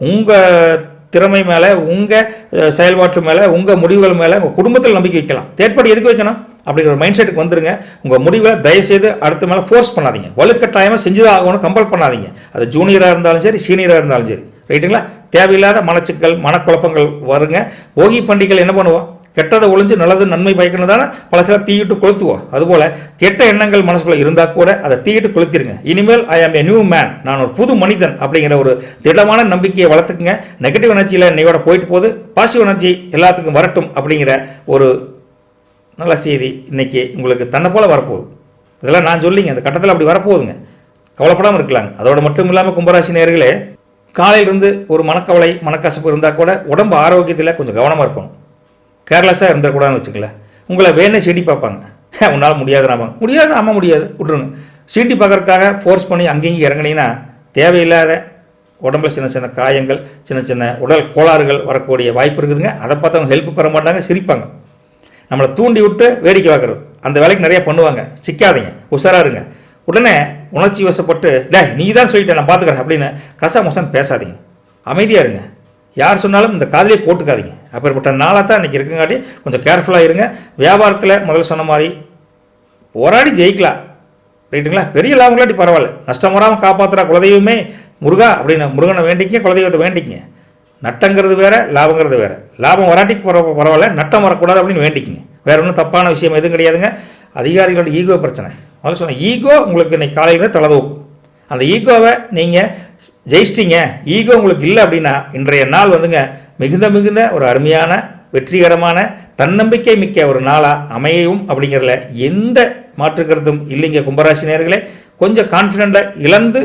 உங்கள் திறமை மேலே, உங்கள் செயல்பாட்டு மேலே, உங்கள் முடிவுகள் மேலே உங்கள் குடும்பத்தில் நம்பிக்கை வைக்கலாம். தேர்ட்பார்ட்டி எதுக்கு வைக்கணும் அப்படிங்கிற ஒரு மைண்ட் செட்டுக்கு வந்துருங்க. உங்கள் முடிவுகளை தயவுசெய்து அடுத்த மேலே ஃபோர்ஸ் பண்ணாதீங்க. வலுக்கட்டாயமாக செஞ்சுதான் ஆகணும் கம்பல் பண்ணாதீங்க. அது ஜூனியராக இருந்தாலும் சரி, சீனியராக இருந்தாலும் சரி, ரைட்டுங்களா? தேவையில்லாத மனச்சிக்கல் மனக்குழப்பங்கள் வருங்க. போகி பண்டிகைகள் என்ன பண்ணுவோம், கெட்டதை ஒழிஞ்சு நல்லது நன்மை பயக்கணும் தானே பல சில தீயிட்டு கொளுத்துவோம். அதுபோல் கெட்ட எண்ணங்கள் மனசுக்குள்ள இருந்தால் கூட அதை தீயிட்டு கொளுத்திருங்க. இனிமேல் ஐ ஆம் ஏ நியூ மேன், நான் ஒரு புது மனிதன் அப்படிங்கிற ஒரு திடமான நம்பிக்கையை வளர்த்துக்குங்க. நெகட்டிவ் எனர்ஜியில் இன்னையோட போயிட்டு போகுது, பாசிட்டிவ் எனர்ஜி எல்லாத்துக்கும் வரட்டும் அப்படிங்கிற ஒரு நல்ல செய்தி இன்னைக்கு உங்களுக்கு தன்னை போல் வரப்போகுது. இதெல்லாம் நான் சொல்லிங்க, அந்த கட்டத்தில் அப்படி வரப்போகுதுங்க. கவலைப்படாமல் இருக்கலாங்க. அதோட மட்டும் இல்லாமல் கும்பராசி நேயர்களே, காலையிலிருந்து ஒரு மனக்கவலை மனக்கசப்பு இருந்தால் கூட உடம்பு ஆரோக்கியத்தில் கொஞ்சம் கவனமாக இருக்கணும். கேர்லெஸ்ஸாக இருந்துடக்கூடாதுன்னு வச்சுக்கல. உங்களை வேணே சீண்டி பார்ப்பாங்க. உன்னால் முடியாது, நாம முடியாது விட்ருங்க. சீண்டி பார்க்கறதுக்காக ஃபோர்ஸ் பண்ணி அங்கேயும் இறங்கினீங்கன்னா தேவையில்லாத உடம்புல சின்ன சின்ன காயங்கள், சின்ன சின்ன உடல் கோளாறுகள் வரக்கூடிய வாய்ப்பு இருக்குதுங்க. அதை பார்த்து அவங்க ஹெல்ப்புக்கு வர மாட்டாங்க, சிரிப்பாங்க. நம்மளை தூண்டி விட்டு வேடிக்கை பார்க்குறது, அந்த வேலைக்கு நிறைய பண்ணுவாங்க. சிக்காதீங்க, உஷாராக இருங்க. உடனே உணர்ச்சி வசப்பட்டு நீ தான் சொல்லிட்டேன் நான் பார்த்துக்கிறேன் அப்படின்னு கசா மோசம் பேசாதீங்க. அமைதியாக இருங்க. யார் சொன்னாலும் இந்த காதலியே போட்டுக்காதீங்க. அப்படிப்பட்ட நாளாக தான் இன்றைக்கி இருக்குங்காட்டி கொஞ்சம் கேர்ஃபுல்லாக இருங்க. வியாபாரத்தில் முதல்ல சொன்ன மாதிரி போராடி ஜெயிக்கலாம், ரைட்டுங்களா? பெரிய லாபம் இல்லாட்டி பரவாயில்ல, நஷ்டம் வராமல் காப்பாற்றுறா குலதெய்வமே முருகா அப்படின்னு முருகனை வேண்டிக்கங்க, குலதெய்வத்தை வேண்டிக்கங்க. நட்டங்கிறது வேறு, லாபங்கிறது வேறு. லாபம் வராட்டிக்கு பரவாயில்ல, நட்டம் வரக்கூடாது அப்படின்னு வேண்டிக்கங்க. வேறு ஒன்றும் தப்பான விஷயம் எதுவும் கிடையாதுங்க. அதிகாரிகளோட ஈகோ பிரச்சனை. முதல்ல சொன்னேன், ஈகோ உங்களுக்கு இன்னைக்கு காலையில் தலதோக்கும். அந்த ஈகோவை நீங்கள் ஜெயிச்சிட்டிங்க. ஈகோ உங்களுக்கு இல்லை அப்படின்னா இன்றைய நாள் மிகுந்த ஒரு அருமையான வெற்றிகரமான தன்னம்பிக்கை மிக்க ஒரு நாளாக அமையவும் அப்படிங்கிறதுல எந்த மாற்றுக்கிறதும் இல்லைங்க. கும்பராசி நேயர்களே, கொஞ்சம் கான்ஃபிடென்ட்டாக இழந்து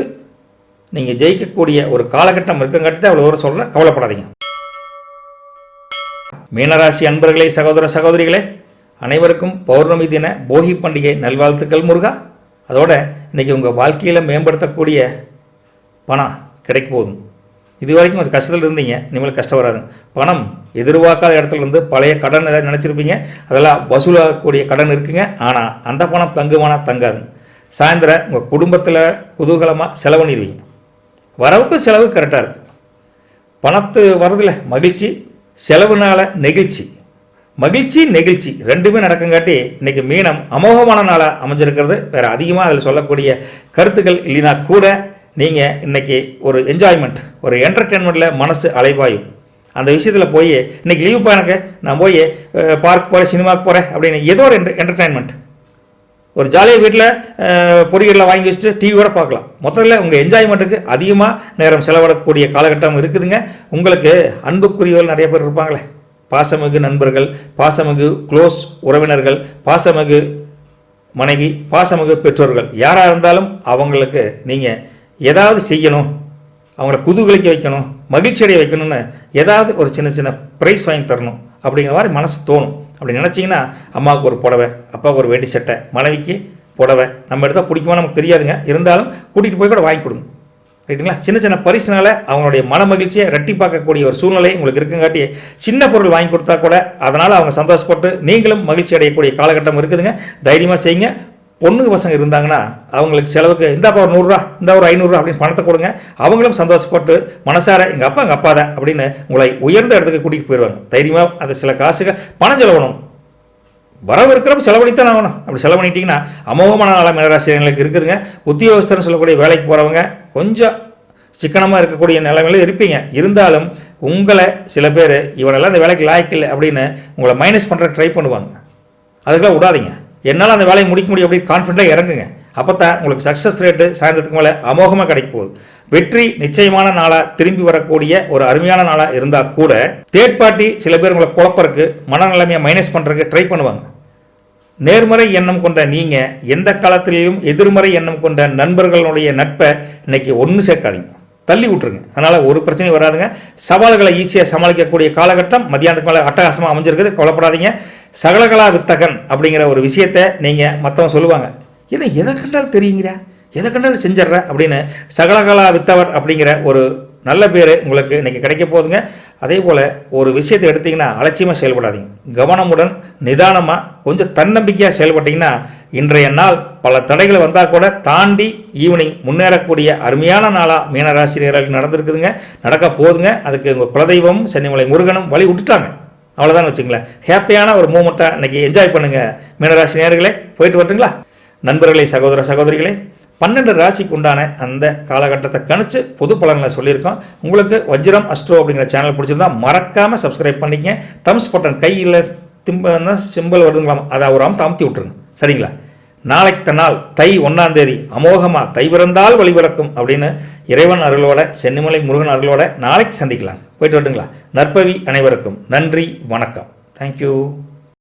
நீங்கள் ஜெயிக்கக்கூடிய ஒரு காலகட்டம் இருக்குங்காட்டி தான் அவ்வளோ தூரம் சொல்கிறேன். கவலைப்படாதீங்க. மீனராசி அன்பர்களே, சகோதர சகோதரிகளே, அனைவருக்கும் பௌர்ணமி தின போகி பண்டிகை நல்வாழ்த்துக்கள் முருகா. அதோட இன்றைக்கி உங்கள் வாழ்க்கையில் மேம்படுத்தக்கூடிய பணம் கிடைக்க போதும். இது வரைக்கும் கொஞ்சம் கஷ்டத்தில் இருந்தீங்க, இனிமேல் கஷ்டம் வராது. பணம் எதிர்பார்க்காத இடத்துல இருந்து பழைய கடன் எல்லாம் நினச்சிருப்பீங்க, அதெல்லாம் வசூலாகக்கூடிய கடன் இருக்குங்க. ஆனால் அந்த பணம் தங்குமானா தங்காது. சாயந்தரம் உங்கள் குடும்பத்தில் குதூகலமாக செலவு பண்ணிடுவீங்க. வரவுக்கு செலவு கரெக்டாக இருக்குது. பணத்து வரதில் மகிழ்ச்சி, செலவுனால நெகிழ்ச்சி. மகிழ்ச்சி நெகிழ்ச்சி ரெண்டுமே நடக்குங்காட்டி இன்றைக்கி மீனம் அமோகமான நாளாக அமைஞ்சிருக்கிறது. வேறு அதிகமாக அதில் சொல்லக்கூடிய கருத்துக்கள் இல்லைனா கூட நீங்கள் இன்றைக்கி ஒரு என்ஜாய்மெண்ட், ஒரு என்டர்டெயின்மெண்ட்டில் மனசு அலைபாயும். அந்த விஷயத்தில் போய் இன்றைக்கி லீவ் எனக்கு நான் போய் பார்க் போகிறேன், சினிமாவுக்கு போகிறேன் அப்படின்னு ஏதோ ஒரு என்டர்டெயின்மெண்ட் ஒரு ஜாலியாக வீட்டில் பொறிகளில் வாங்கி வச்சுட்டு டிவியோட பார்க்கலாம். மொத்தத்தில் உங்கள் என்ஜாய்மெண்ட்டுக்கு அதிகமாக நேரம் செலவிடக்கூடிய காலகட்டம் இருக்குதுங்க. உங்களுக்கு அன்புக்குரியவர்கள் நிறைய பேர் இருப்பாங்களே, பாசமிகு நண்பர்கள், பாசமிகு க்ளோஸ் உறவினர்கள், பாசமிகு மனைவி, பாசமிகு பெற்றோர்கள், யாராக இருந்தாலும் அவங்களுக்கு நீங்கள் ஏதாவது செய்யணும், அவங்கள குதூகலிக்க வைக்கணும், மகிழ்ச்சி அடைய வைக்கணும்னு ஏதாவது ஒரு சின்ன சின்ன ப்ரைஸ் வாங்கி தரணும் அப்படிங்கிற மாதிரி மனசு தோணும். அப்படி நினச்சிங்கன்னா அம்மாவுக்கு ஒரு புடவை, அப்பாவுக்கு ஒரு வேட்டி சட்டை, மனைவிக்கு புடவை, நம்ம எடுத்தால் பிடிக்குமா நமக்கு தெரியாதுங்க, இருந்தாலும் கூட்டிகிட்டு போய் கூட வாங்கி கொடுங்க. ரைட்டுங்களா? சின்ன சின்ன பரிசுனால அவங்களுடைய மன மகிழ்ச்சியை ரெட்டிப்பாக்கக்கூடிய ஒரு சூழ்நிலை உங்களுக்கு இருக்குங்காட்டி சின்ன பொருள் வாங்கி கொடுத்தா கூட அதனால் அவங்க சந்தோஷப்பட்டு நீங்களும் மகிழ்ச்சி அடையக்கூடிய காலகட்டம் இருக்குதுங்க. தைரியமாக செய்யுங்க. பொண்ணுங்க பசங்க இருந்தாங்கன்னா அவங்களுக்கு செலவுக்கு இந்தாப்பா ஒரு 100 ரூபா, இந்த ஒரு 500 ரூபா அப்படின்னு பணத்தை கொடுங்க. அவங்களும் சந்தோஷப்பட்டு மனசார எங்கள் அப்பா தான் அப்படின்னு உங்களை உயர்ந்த இடத்துக்கு கூட்டிகிட்டு போயிடுவாங்க. தைரியமாக அந்த சில காசுகள் பணம் செலவணும், வரவு இருக்கிறப்ப செலவழித்தான் ஆகணும். அப்படி செலவழிட்டிங்கன்னா அமோகமான நாளாக மீனராசிரியர்களுக்கு இருக்குதுங்க. உத்தியோகஸ்தர்னு சொல்லக்கூடிய வேலைக்கு போகிறவங்க கொஞ்சம் சிக்கனமாக இருக்கக்கூடிய நிலைமையில இருப்பீங்க. இருந்தாலும் உங்களை சில பேர் இவனெல்லாம் இந்த வேலைக்கு லாய்க்கில்லை அப்படின்னு உங்களை மைனஸ் பண்ணுற ட்ரை பண்ணுவாங்க. அதுக்கெல்லாம் விடாதீங்க. என்னால் அந்த வேலையை முடிக்க முடியும் அப்படின்னு கான்ஃபிடண்ட்டாக இறங்குங்க. அப்போ தான் உங்களுக்கு சக்ஸஸ் ரேட்டு சாயந்தரத்துக்கு மேலே அமோகமாக கிடைக்க போகுது. வெற்றி நிச்சயமான நாளாக திரும்பி வரக்கூடிய ஒரு அருமையான நாளாக இருந்தால் கூட தேர்ட் பார்ட்டி சில பேர் உங்களை குழப்பறக்கு, மனநிலைமையை மைனஸ் பண்ணுறதுக்கு ட்ரை பண்ணுவாங்க. நேர்மறை எண்ணம் கொண்ட நீங்கள் எந்த காலத்திலையும் எதிர்மறை எண்ணம் கொண்ட நண்பர்களுடைய நட்பை இன்னைக்கு ஒன்று சேர்க்காதீங்க, தள்ளி விட்டுருங்க. அதனால் ஒரு பிரச்சனையும் வராதுங்க. சவால்களை ஈஸியாக சமாளிக்கக்கூடிய காலகட்டம் மத்தியானத்துக்கு மேலே அட்டகாசமாக அமைஞ்சிருக்குது. கவலைப்படாதீங்க. சகலகலா வித்தகன் அப்படிங்கிற ஒரு விஷயத்தை நீங்கள் மற்றவங்க சொல்லுவாங்க, ஏன்னா எதை கண்டாலும் தெரியுங்கிற, எதை கண்டாலும் செஞ்சிட்ற அப்படின்னு சகலகலா வித்தவர் அப்படிங்கிற ஒரு நல்ல பேர் உங்களுக்கு இன்றைக்கி கிடைக்க போகுதுங்க. அதே போல் ஒரு விஷயத்தை எடுத்திங்கன்னா அலட்சியமாக செயல்படாதீங்க. கவனமுடன் நிதானமாக கொஞ்சம் தன்னம்பிக்கையாக செயல்பட்டிங்கன்னா இன்றைய நாள் பல தடைகள் வந்தால் கூட தாண்டி ஈவினிங் முன்னேறக்கூடிய அருமையான நாளாக மீனராசிரியர்களுக்கு நடந்திருக்குதுங்க, நடக்க போகுதுங்க. அதுக்கு உங்கள் குலதெய்வம் சென்னிமலை முருகனும் வழி விட்டுட்டாங்க. அவ்வளோதான் வச்சுங்களேன். ஹாப்பியான ஒரு மூமெண்ட்டாக இன்றைக்கி என்ஜாய் பண்ணுங்கள் மீனராசி நேயர்களே. போயிட்டு வரட்டுங்களா? நண்பர்களே, சகோதர சகோதரிகளே, 12 ராசிக்கு உண்டான அந்த காலகட்டத்தை கணிச்சு பொது பலன்களை சொல்லியிருக்கோம். உங்களுக்கு வஜ்ரம் அஸ்ட்ரோ அப்படிங்கிற சேனல் பிடிச்சிருந்தா மறக்காமல் சப்ஸ்கிரைப் பண்ணிக்கங்க. தம்ஸ் பட்டன் கையில் சிம்பிள் வருதுங்களாம், அதை ஒரு அமுத்தி விட்டுருங்க. சரிங்களா? நாளைக்கு நாள் தை 1ஆம் தேதி அமோகமாக தை பிறந்தால் வழிபிறக்கும் அப்படின்னு இறைவன் அருளோட சென்னிமலை முருகன் அருளோட நாளைக்கு சந்திக்கலாம். போயிட்டு வரட்டுங்களா? நற்பவி அனைவருக்கும் நன்றி, வணக்கம். தேங்க்யூ.